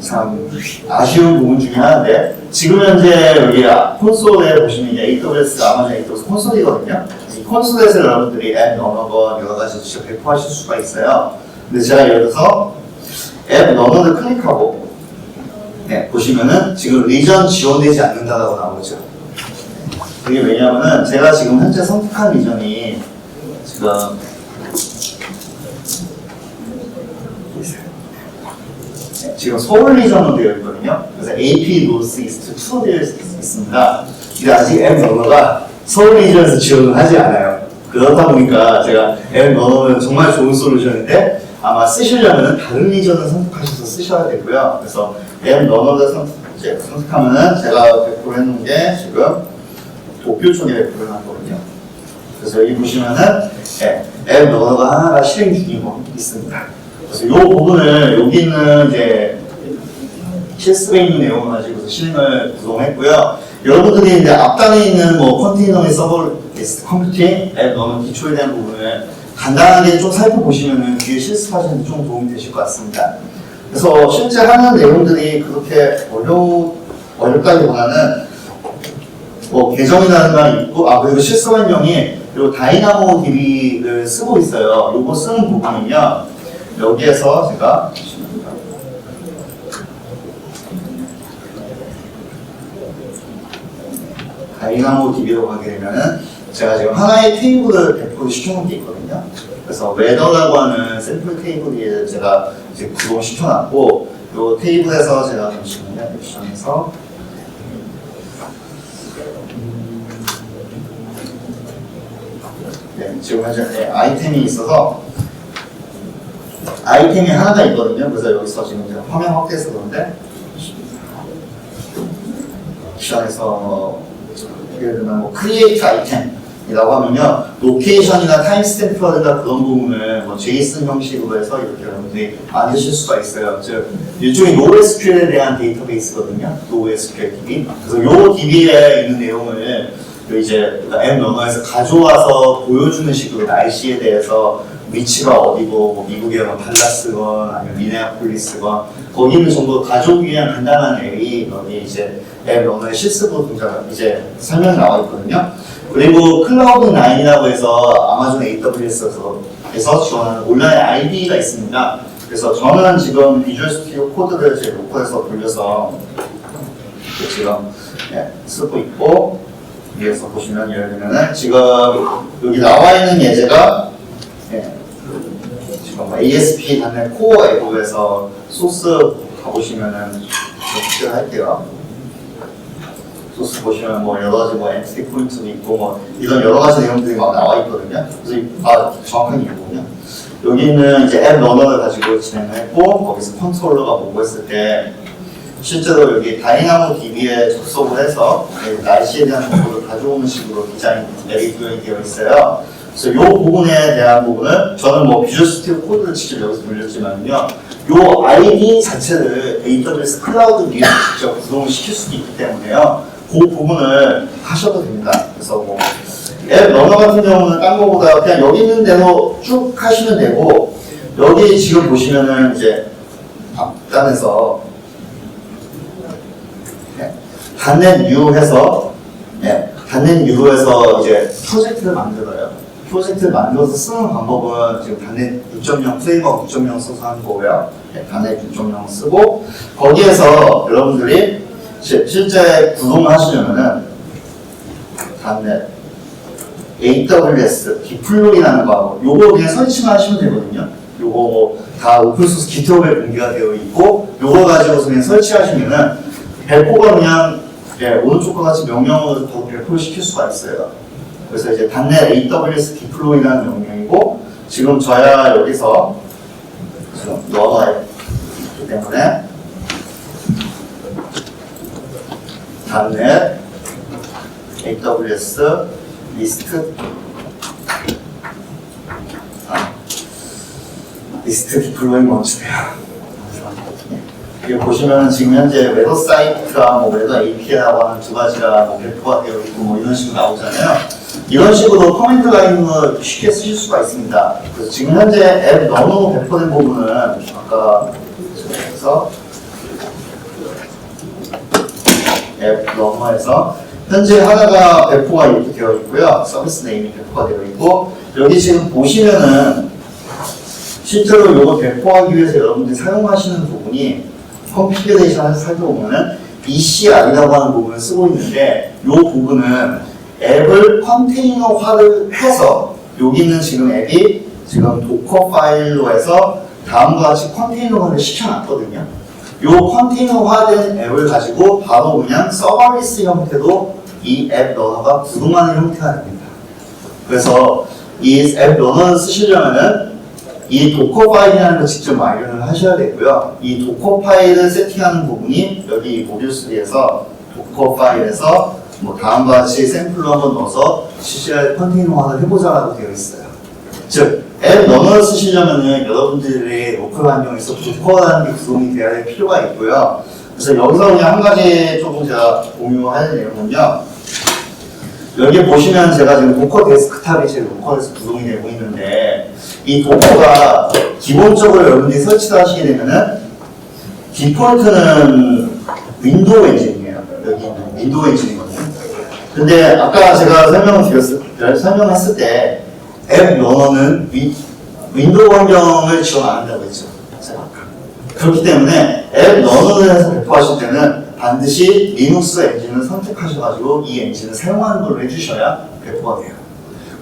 참 아쉬운 부분 중에 하나인데 지금 현재 여기 콘솔에 보시면 이제 AWS, 아마존 AWS 콘솔이거든요. 이 콘솔에서 여러분들이 앱 러너가 여러 가지 직접 배포하실 수가 있어요. 근데 제가 예를 들어서 앱 러너를 클릭하고 보시면은 지금 리전 지원되지 않는다라고 나오죠. 그게 왜냐하면은 제가 지금 현재 선택한 리전이 지금 서울 리전으로 되어 있거든요. 그래서 AP 노스 이스트 2로 되어 있습니다. 근데 아직 앱 러너가 서울 리전에서 지원을 하지 않아요. 그렇다 보니까 제가 앱 러너는 정말 좋은 솔루션인데 아마 쓰시려면 다른 리전을 선택하셔서 쓰셔야 되고요. 그래서 앱 러너를 선택하면은 제가 배포를 해놓은 게 지금 도쿄 쪽에 배포를 해놨거든요. 그래서 여기 보시면은 앱 러너가 하나가 실행 중이고 있습니다. 그래서 이 부분을 여기 있는 이제 실습에 있는 내용을 가지고 실행을 구동했고요. 여러분들이 이제 앞단에 있는 뭐 컨테이너의 서버 컴퓨팅 앱 러너 기초에 대한 부분을 간단하게 좀 살펴보시면은 뒤에 실습하시는 데 좀 도움이 되실 것 같습니다. 그래서 실제 하는 내용들이 그렇게 어렵다기보다는 뭐 계정이라는 게 있고 그리고 실습 환경이 요 다이나모 DB를 쓰고 있어요. 요거 쓰는 부분은요. 여기에서 제가 다이나모 DB로 가게 되면은 제가 지금 하나의 테이블을 배포를 시켜놓은 게 있거든요. 그래서 웨더라고 하는 샘플 테이블을 제가 이제 구동시켜놨고 이 테이블에서 제가 잠시만요. 액션에서 지금 현재 아이템이 있어서 아이템이 하나가 있거든요. 그래서 여기서 지금 제가 화면 확대해서 그런데 액션에서 예를 들면 뭐 크리에이트 아이템이라고 하면요, 로케이션이나 타임스탬프라든가 그런 부분을 뭐 JSON 형식으로 해서 이렇게 여러분들이 만드실 수가 있어요. 즉 일종의 NoSQL에 대한 데이터베이스거든요. NoSQL DB. 그래서 요 DB에 있는 내용을 이제 앱 러너에서 가져와서 보여주는 식으로 날씨에 대해서 위치가 어디고 뭐 미국의 뭐 달라스건 아니면 미네아폴리스건 거기는 전부 가족이 그냥 간단한 앱이 여기 이제 앱 러너의 실습으로 동작 이제 설명이 나와 있거든요. 그리고 클라우드9이라고 해서 아마존 AWS에서 지원하는 온라인 ID가 있습니다. 그래서 저는 지금 비주얼 스튜디오 코드를 제 로컬에서 돌려서 지금 쓰고 있고, 위에서 보시면 예를 들면은 지금 여기 나와 있는 예제가 지금 ASP.NET 코어 앱에서 소스 가보시면은 제가 할게요. 소스 보시면 뭐 여러 가지 뭐 엔티티 포인트도 있고 뭐 이런 여러 가지 내용들이 막 나와 있거든요. 그래서 정확한 이유군요. 여기는 이제 앱 러너를 가지고 진행을 했고 거기서 컨트롤러가 보고 했을 때 실제로 여기 다이나모 DB에 접속을 해서 날씨에 대한 정보를 가져오는 식으로 디자인 앱이 구현이 되어 있어요. 그래서 이 부분에 대한 부분은 저는 뭐 비주얼 스튜디오 코드를 직접 여기서 돌렸지만요. 이 아이디 자체를 AWS 클라우드 위에 직접 구동을 시킬 수도 있기 때문에요. 그 부분을 하셔도 됩니다. 그래서 뭐 앱 러너 같은 경우는 딴 거보다 그냥 여기 있는 대로 쭉 하시면 되고, 여기 지금 보시면은 이제 앞단에서 .NET U 해서 .NET U에서 이제 프로젝트를 만들어요. 프로젝트를 만들어서 쓰는 방법은 지금 .NET 6.0 프레임워크 6.0 써서 하는 거고요. .NET 6.0 쓰고 거기에서 여러분들이 실제 구동을 하시려면은 .NET AWS 디플로이라는 거 요거 그냥 설치만 하시면 되거든요. 요거 다 오픈소스 기트허브에 공개가 되어 있고 요거 가지고서 그냥 설치하시면은 배포가 그냥 오른쪽과 같이 명령으로 더 배포를 시킬 수가 있어요. 그래서 이제 .NET AWS 디플로이라는 명령이고, 지금 저야 여기서 지금 러너에 있기 때문에 .NET AWS 리스트 디플로이 멈추네요. 여기 보시면 지금 현재 웨더 사이트랑 뭐 웨더 API라고 하는 두 가지가 뭐 배포가 되어 있고 뭐 이런 식으로 나오잖아요. 이런 식으로 커맨드 라인을 쉽게 쓰실 수가 있습니다. 그래서 지금 현재 앱 러너로 배포된 부분은 아까 그래서 앱 러너에서 현재 하나가 배포가 이렇게 되어 있고요. 서비스 네임이 배포가 되어 있고, 여기 지금 보시면은 실제로 이거 배포하기 위해서 여러분들이 사용하시는 부분이 컨피그레이션을 살펴보면은 ECR이라고 하는 부분을 쓰고 있는데, 이 부분은 앱을 컨테이너화를 해서 여기 있는 지금 앱이 지금 도커 파일로 해서 다음과 같이 컨테이너화를 시켜놨거든요. 이 컨테이너화된 앱을 가지고 바로 그냥 서버비스 형태로 이 앱 러너가 구동하는 형태가 됩니다. 그래서 이 앱 러너를 쓰시려면은 이 도커 파일이라는 걸 직접 마련을 하셔야 되고요. 이 도커 파일을 세팅하는 부분이 여기 모듈3에서 도커 파일에서 뭐 다음과 같이 샘플로 한번 넣어서 실시간 컨테이너화를 해보자라고 되어 있어요. 즉, 앱 러너를 쓰시려면은 여러분들의 로컬 환경에서 도커라는 게 구동이 되어야 할 필요가 있고요. 그래서 여기서 그냥 한 가지 조금 제가 공유할 내용은요. 여기 보시면 제가 지금 도커 데스크탑이 제 로컬에서 구동이 되고 있는데, 이 도커가 기본적으로 여러분들이 설치를 하시게 되면은 디폴트는 윈도우 엔진이에요. 여기 있는 윈도우 엔진이거든요. 근데 아까 제가 설명했을 때 앱 러너는 윈도우 환경을 지원 안 한다고 했죠. 그렇기 때문에 앱 러너를 해서 배포하실 때는 반드시 리눅스 엔진을 선택하셔가지고 이 엔진을 사용하는 걸로 해주셔야 배포가 돼요.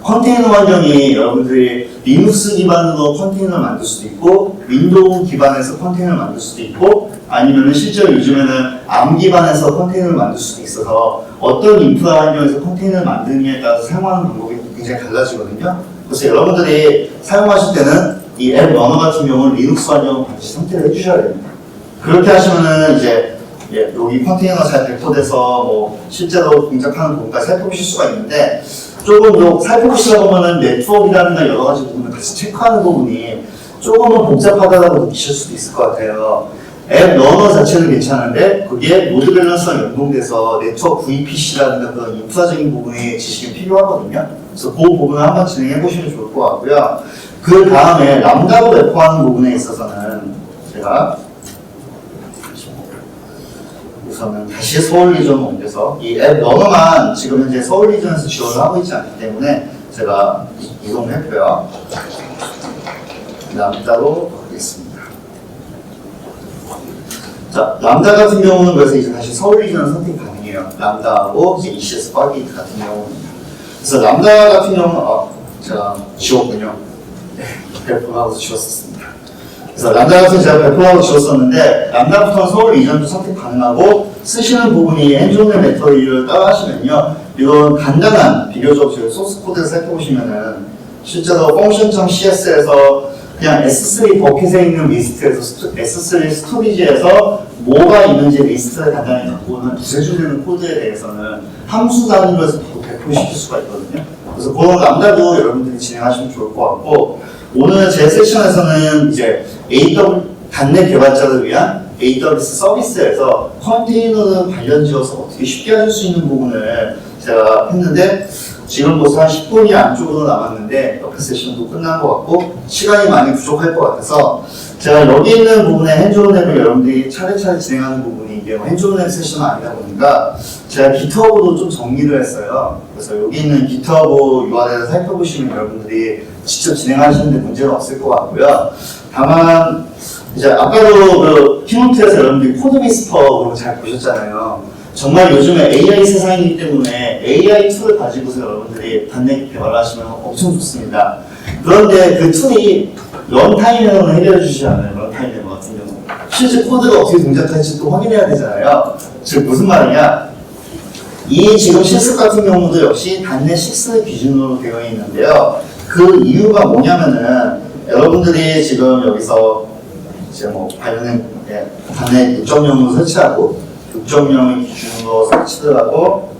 컨테이너 환경이 여러분들이 리눅스 기반으로 컨테이너를 만들 수도 있고, 윈도우 기반에서 컨테이너를 만들 수도 있고, 아니면 실제로 요즘에는 ARM 기반에서 컨테이너를 만들 수도 있어서 어떤 인프라 환경에서 컨테이너를 만드느냐에 따라서 사용하는 방법이 굉장히 달라지거든요. 그래서 여러분들이 사용하실 때는 이 앱 러너 같은 경우는 리눅스 환경을 반드시 선택을 해주셔야 됩니다. 그렇게 하시면은 이제 여기 컨테이너가 잘 배포돼서 뭐 실제로 동작하는 부분까지 살펴보실 수가 있는데, 조금 더 살펴보시다 보면은 네트워크라든가 여러 가지 부분을 같이 체크하는 부분이 조금은 복잡하다고 느끼실 수도 있을 것 같아요. 앱 러너 자체는 괜찮은데 그게 로드 밸런스랑 연동돼서 네트워크 VPC라든가 그런 인프라적인 부분의 지식이 필요하거든요. 그래서 그 부분을 한번 진행해 보시면 좋을 것 같고요. 그 다음에 람다로 배포하는 부분에 있어서는 제가 우선은 다시 서울 리전으로 옮겨서 이 앱 러너만 지금 현재 서울 리전에서 지원을 하고 있지 않기 때문에 제가 이동을 했고요. 람다로 하겠습니다. 자, 람다 같은 경우는 그래서 이제 다시 서울 리전을 선택 가능해요. 람다하고 이제 ECS 파게이트 같은 경우는. 그래서 람다 같은 경우는 제가 지웠군요. 네, 배포하고 지웠었습니다. 그래서 람다 같은 제가 배포하고 지웠었는데 람다부터는 서울 리전도 선택 가능하고 쓰시는 부분이 핸즈온의 메터리를 따라하시면요. 이런 간단한 비교적 저희 소스 코드를 살펴보시면은 실제로 펑션.cs에서 그냥 S3 버킷에 있는 리스트에서 S3 스토리지에서 뭐가 있는지 리스트를 간단히 갖고 오는 두세 줄 되는 코드에 대해서는 함수 단위로 해서 바로 배포시킬 수가 있거든요. 그래서 그런 람다도 여러분들이 진행하시면 좋을 것 같고 오늘 제 세션에서는 이제 .NET 개발자를 위한 AWS 서비스에서 컨테이너 관련 지어서 어떻게 쉽게 하실 수 있는 부분을 제가 했는데 지금 벌써 한 10분이 안쪽으로 남았는데 옆에 세션도 끝난 것 같고 시간이 많이 부족할 것 같아서 제가 여기 있는 부분에 핸즈온 앱을 여러분들이 차례차례 진행하는 부분이 이게 핸즈온 앱 세션은 아니다 보니까 제가 기트허브도 좀 정리를 했어요. 그래서 여기 있는 기트허브 URL을 살펴보시면 여러분들이 직접 진행하시는데 문제는 없을 것 같고요. 다만 이제 아까도 그 키노트에서 여러분들이 코드 위스퍼로 잘 보셨잖아요. 정말 요즘에 AI 세상이기 때문에 AI 툴을 가지고서 여러분들이 .NET 개발을 하시면 엄청 좋습니다. 그런데 그 툴이 런타임에서는 해결해 주지 않아요. 런타임 데모 같은 경우. 실제 코드가 어떻게 동작할지 또 확인해야 되잖아요. 즉 무슨 말이냐? 이 지금 실습 같은 경우도 역시 .NET 6 기준으로 되어 있는데요. 그 이유가 뭐냐면은 여러분들이 지금 여기서 이제 뭐 관련된 .NET 6.0으로 설치하고 6.0을 기준으로 설치를 하고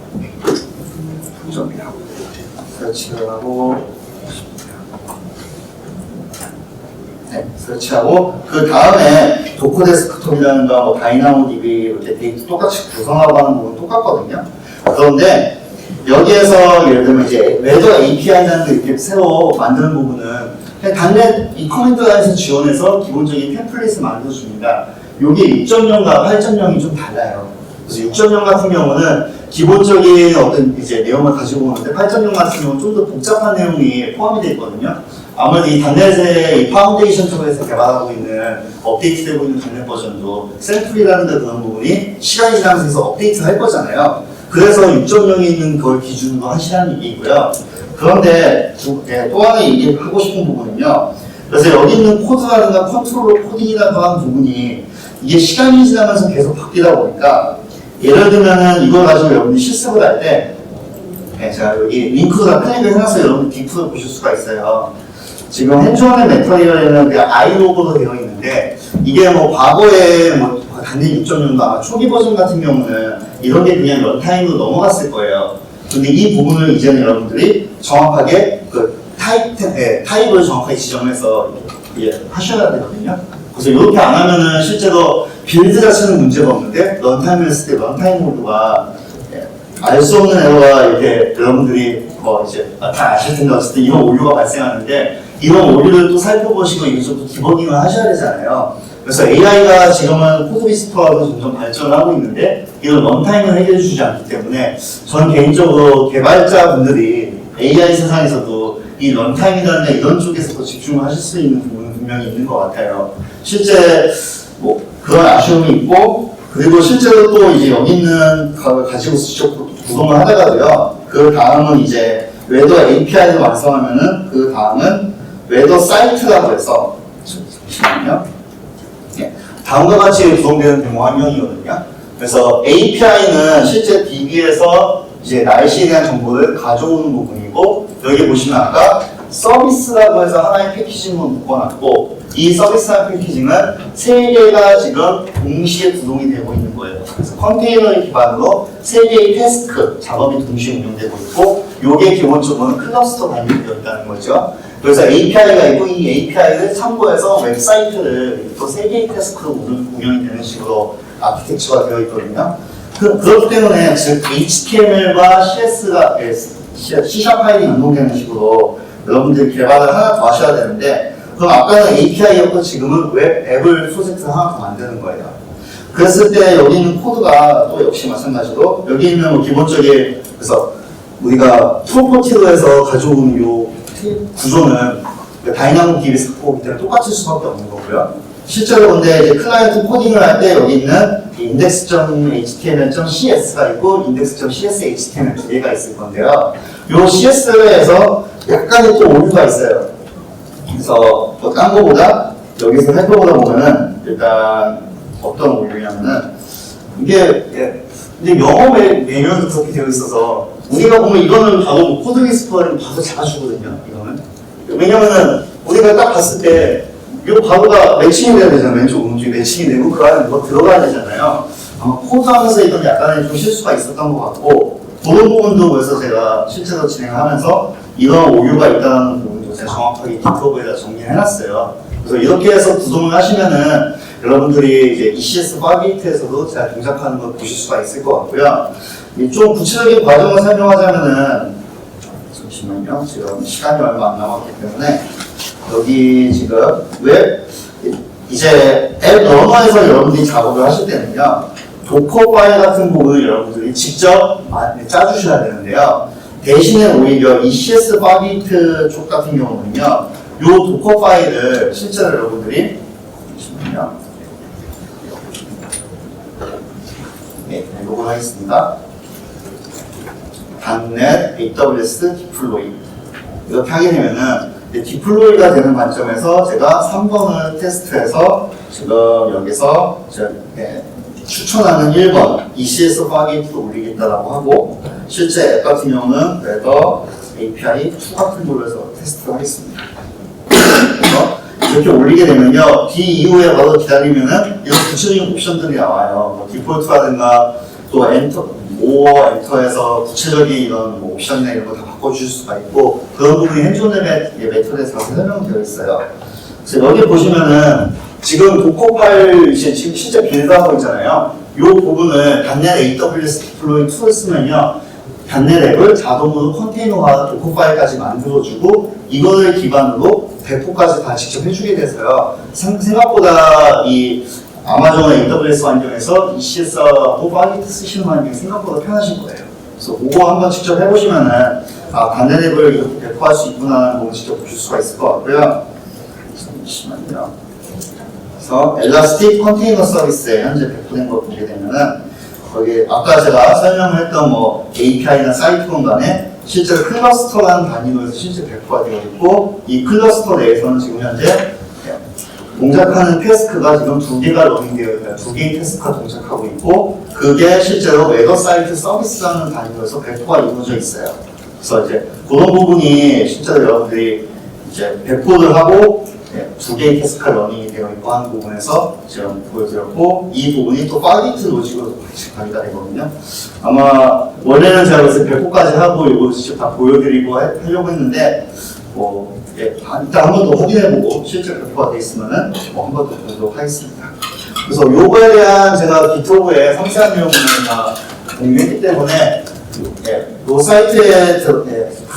설치하고 그 다음에 도커 데스크톱이라든가 뭐 다이나모DB 이렇게 데이터 똑같이 구성하고 하는 부분 똑같거든요. 그런데 여기에서 예를 들면 이제 웨더 API라는 거 이렇게 새로 만드는 부분은 .NET 이 커맨드 라인에서 지원해서 기본적인 템플릿을 만들어줍니다. 요게 6.0과 8.0이 좀 달라요. 그래서 6.0 같은 경우는 기본적인 어떤 이제 내용을 가지고 오는데 8.0 같은 경우는 좀 더 복잡한 내용이 포함이 되어 있거든요. 아무래도 이 .NET의 이 파운데이션 쪽에서 개발하고 있는 업데이트되고 있는 .NET 버전도 샘플이라는 데 그런 부분이 시간이 지나면서 계속 업데이트 할 거잖아요. 그래서 6.0에 있는 걸 기준으로 하시라는 얘기고요. 그런데 또 하나 얘기하고 싶은 부분은요. 그래서 여기 있는 코드라든가 컨트롤러 코딩이라든가 하는 부분이 이게 시간이 지나면서 계속 바뀌다 보니까 예를 들면은 이걸 가지고 여러분이 실습을 할 때 제가 여기 링크가 클릭을 해놔서 여러분 디프를 보실 수가 있어요. 지금 핸즈온의 메터리얼에는 그냥 i로그로 되어 있는데 이게 뭐 과거에 뭐 .NET 6.0도 아마 초기 버전 같은 경우는 이런 게 그냥 런타임으로 넘어갔을 거예요. 근데 이 부분을 이제는 여러분들이 정확하게 그 타입을 정확하게 지정해서 하셔야 되거든요. 그래서 이렇게 안 하면은 실제로 빌드 자체는 문제가 없는데 런타임을 했을 때 런타임 모드가 알 수 없는 에러가 이렇게 여러분들이 뭐 이제 다 아실 텐데 어쨌든 이런 오류가 발생하는데 이런 오류를 또 살펴보시고 이게 좀 디버깅을 하셔야 되잖아요. 그래서 AI가 지금은 코드 위스퍼하고 점점 발전을 하고 있는데 이런 런타임을 해결해 주지 않기 때문에 저는 개인적으로 개발자분들이 AI 세상에서도 이 런타임이라는 이런 쪽에서 더 집중을 하실 수 있는 부분은 분명히 있는 것 같아요. 실제 뭐 그런 아쉬움이 있고 그리고 실제로 또 이제 여기 있는 걸 가지고 직접 구동을 하다가도요. 그 다음은 이제 웨더 API를 완성하면은 그 다음은 웨더 사이트라고 해서 잠시만요. 다음과 같이 구성되는 데모 환경이거든요. 그래서 API는 실제 DB에서 이제 날씨에 대한 정보를 가져오는 부분이고 여기 보시면 아까 서비스라고 해서 하나의 패키징을 묶어놨고 이 서비스한 패키징은 세 개가 지금 동시에 구동이 되고 있는 거예요. 그래서 컨테이너를 기반으로 세 개의 태스크 작업이 동시에 운영되고 있고 이게 기본적으로는 클러스터 단위로 되어 있다는 거죠. 그래서 API가 있고 이 API를 참고해서 웹사이트를 또 세 개의 태스크로 운영이 되는 식으로 아키텍처가 되어 있거든요. 그렇기 때문에 즉 HTML과 CS가 C# 파일이 연동되는 식으로 여러분들이 개발을 하나 더 하셔야 되는데, 그럼 아까는 API였고 지금은 웹 앱을 프로젝트를 하나 더 만드는 거예요. 그랬을 때 여기 있는 코드가 또 역시 마찬가지로 여기 있는 뭐 기본적인, 그래서 우리가 프로퍼티로 해서 가져온 요 구조는 다이나믹 DB 스코어이기 때문에 똑같을 수밖에 없는 거고요. 실제로 근데 이제 클라이언트 코딩을 할 때 여기 있는 index.html.cs가 있고 index.cs.html 두 개가 있을 건데요. 요 CS에서 약간의 또 오류가 있어요. 그래서 뭐 딴 거보다 여기서 헬퍼보다 보면은 일단 어떤 오류냐면은 이게 근데 영어 매뉴얼도 그렇게 되어 있어서 우리가 보면 이거는 바로 뭐 코드 리스퍼를 바로 잡아주거든요. 이거는 왜냐면은 우리가 딱 봤을 때 이 바로가 매칭이 돼야 되잖아요. 왼쪽 오른쪽이 매칭이 되고 그 안에 뭐 들어가야 되잖아요. 아마 코드하면서 이건 약간의 좀 실수가 있었던 것 같고 그런 부분도 그래서 제가 실제로 진행하면서 이런 오류가 있다는 부분도 제가 정확하게 디터브에다 정리해놨어요. 그래서 이렇게 해서 구동을 하시면은 여러분들이 이제 ECS 파게이트에서도 잘 동작하는 걸 보실 수가 있을 것 같고요. 좀 구체적인 과정을 설명하자면은 잠시만요. 지금 시간이 얼마 안 남았기 때문에 여기 지금 웹 이제 앱 러너에서 여러분들이 작업을 하실 때는요. 도커 파일 같은 부분을 여러분들이 직접 짜주셔야 되는데요. 대신에 오히려 ECS 파게이트 쪽 같은 경우는요. 요 도커 파일을 실제로 여러분들이 잠시만요. 네, 요걸 하겠습니다. .NET AWS 디플로이 이렇게 하게 되면은 디플로이가 되는 관점에서 제가 3번을 테스트해서 지금 여기서 추천하는 1번 ECS 파게이트로 올리겠다라고 하고 실제 앱 같은 경우는 웨더 API 2 같은 걸로 해서 테스트를 하겠습니다. 그래서 이렇게 올리게 되면요. D 이후에 바로 기다리면은 이런 구체적인 옵션들이 나와요. 뭐 디폴트라든가 또 엔터 엔터에서 구체적인 이런 뭐 옵션이나 이런 거 다 바꿔주실 수가 있고 그런 부분이 핸즈온의 메터드에서 설명되어 있어요. 그래서 여기 보시면은 지금 도커 파일 지금 실제 빌드하고 있잖아요. 이 부분을 .NET AWS 디플로이 2를 쓰면요. .NET 앱을 자동으로 컨테이너화 도커 파일까지 만들어주고 이거를 기반으로 배포까지 다 직접 해주게 돼서요. 생각보다 이 아마존 AWS 환경에서 ECS하고 파게이트 쓰시는 환경이 생각보다 편하신 거예요. 그래서 그거 한번 직접 해보시면은 .NET 앱을 이렇게 배포할 수 있구나 하는 걸 직접 보실 수가 있을 것 같고요. 잠시만요. 그래서 엘라스틱 컨테이너 서비스에 현재 배포된 걸 보게 되면은 거기 아까 제가 설명을 했던 뭐 API나 사이트론 간에 실제로 클러스터라는 단위로 해서 실제 배포가 되어 있고 이 클러스터 내에서는 지금 현재 동작하는 태스크가 지금 2개가 러닝되어 있어요. 2개의 태스크가 동작하고 있고 그게 실제로 웨더 사이트 서비스라는 단위로 해서 배포가 이루어져 있어요. 그래서 이제 그런 부분이 실제로 여러분들이 이제 배포를 하고 2개의 태스크가 러닝이 되어 있고 하는 부분에서 지금 보여드렸고 이 부분이 또 파게이트 로직으로 같이 관리가 되거든요. 아마 원래는 제가 그래서 배포까지 하고 이거 직접 다 보여드리고 하려고 했는데 일단 한 번 더 확인해보고 실제 배포가 되어 있으면은 한 번 더 보도록 하겠습니다. 그래서 요거에 대한 제가 기토브에 상세한 내용을 다 공유했기 때문에 요 사이트에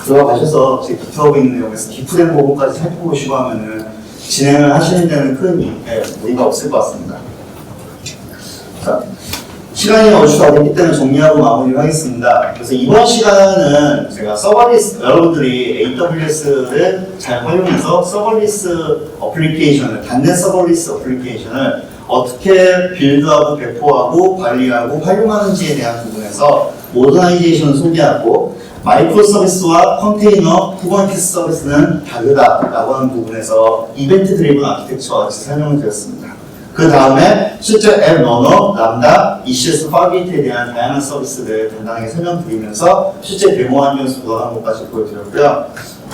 들어가셔서 제 기토브에 있는 내용에서 디프된 부분까지 살펴보시고 하면은 진행을 하시는 데는 큰 무리가 없을 것 같습니다. 자, 시간이 얼추 다 됐기 때문에 정리하고 마무리를 하겠습니다. 그래서 이번 시간은 제가 서버리스, 여러분들이 AWS를 잘 활용해서 서버리스 어플리케이션을, .NET 서버리스 어플리케이션을 어떻게 빌드하고 배포하고 관리하고 활용하는지에 대한 부분에서 모더나이제이션을 소개하고 마이크로 서비스와 컨테이너, 쿠버네티스 서비스는 다르다라고 하는 부분에서 이벤트 드리븐 아키텍처 같이 설명을 드렸습니다. 그 다음에 실제 앱 러너, 람다, ECS 파게이트에 대한 다양한 서비스를 간단하게 설명드리면서 실제 데모 환경에서 돌아가는 것까지 보여드렸고요.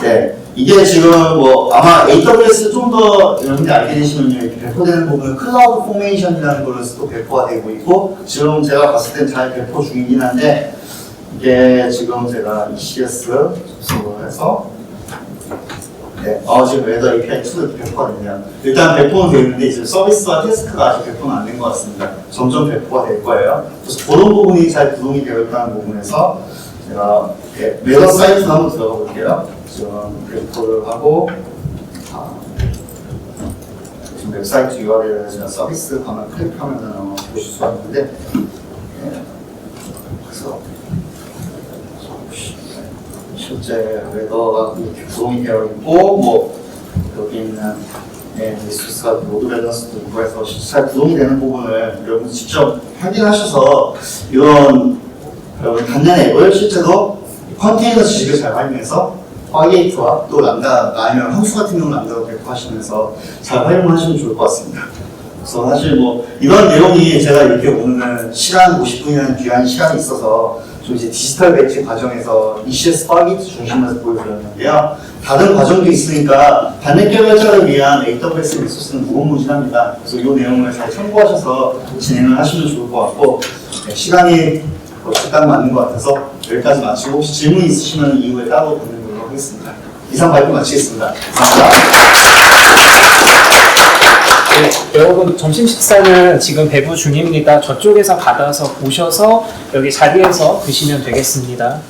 네, 이게 지금 뭐 아마 AWS 좀 더 여러분들이 알게 되시면 이렇게 배포되는 부분은 클라우드 포메이션이라는 걸로서 또 배포가 되고 있고 지금 제가 봤을 땐 잘 배포 중이긴 한데 이게 지금 제가 ECS 접속을 해서 지금 웨더 API 2를 배포가 됐네요. 일단 배포는 되어 있는데 이제 서비스와 태스크가 아직 배포는 안 된 것 같습니다. 점점 배포가 될 거예요. 그래서 그런 부분이 잘 구동이 되어 있다는 부분에서 제가 웨더 사이트 한번 들어가 볼게요. 지금 그래프를 하고 지금 웹사이트 URL에 제가 서비스 가면 클릭하면 보실 수가 있는데 그래서 실제 웨더가 이렇게 구성이 되어 있고 뭐 여기 있는 리소스가 로드 밸런스도 있고 해서 잘 구성이 되는 부분을 여러분 직접 확인하셔서 이런 여러분 단년 앱을 실제로 컨테이너 지식을 잘 활용해서 파게이트와 또 람다 아니면 함수 같은 경우는 람다로 배포하시면서 잘 활용하시면 좋을 것 같습니다. 그래서 사실 뭐 이런 내용이 제가 이렇게 오늘 시간 50분이라는 귀한 시간이 있어서 좀 이제 디지털 배치 과정에서 ECS 파게이트 중심으로 보여드렸는데요. 다른 과정도 있으니까 단넷 개발자를 위한 AWS 리소스는 무궁무진합니다. 그래서 이 내용을 잘 참고하셔서 진행을 하시면 좋을 것 같고 시간이 적당 맞는 것 같아서 여기까지 마치고 혹시 질문 있으시면 이후에 따로 듣는 걸로 하겠습니다. 이상 발표 마치겠습니다. 감사합니다. 네, 여러분 점심 식사는 지금 배부 중입니다. 저쪽에서 받아서 오셔서 여기 자리에서 드시면 되겠습니다.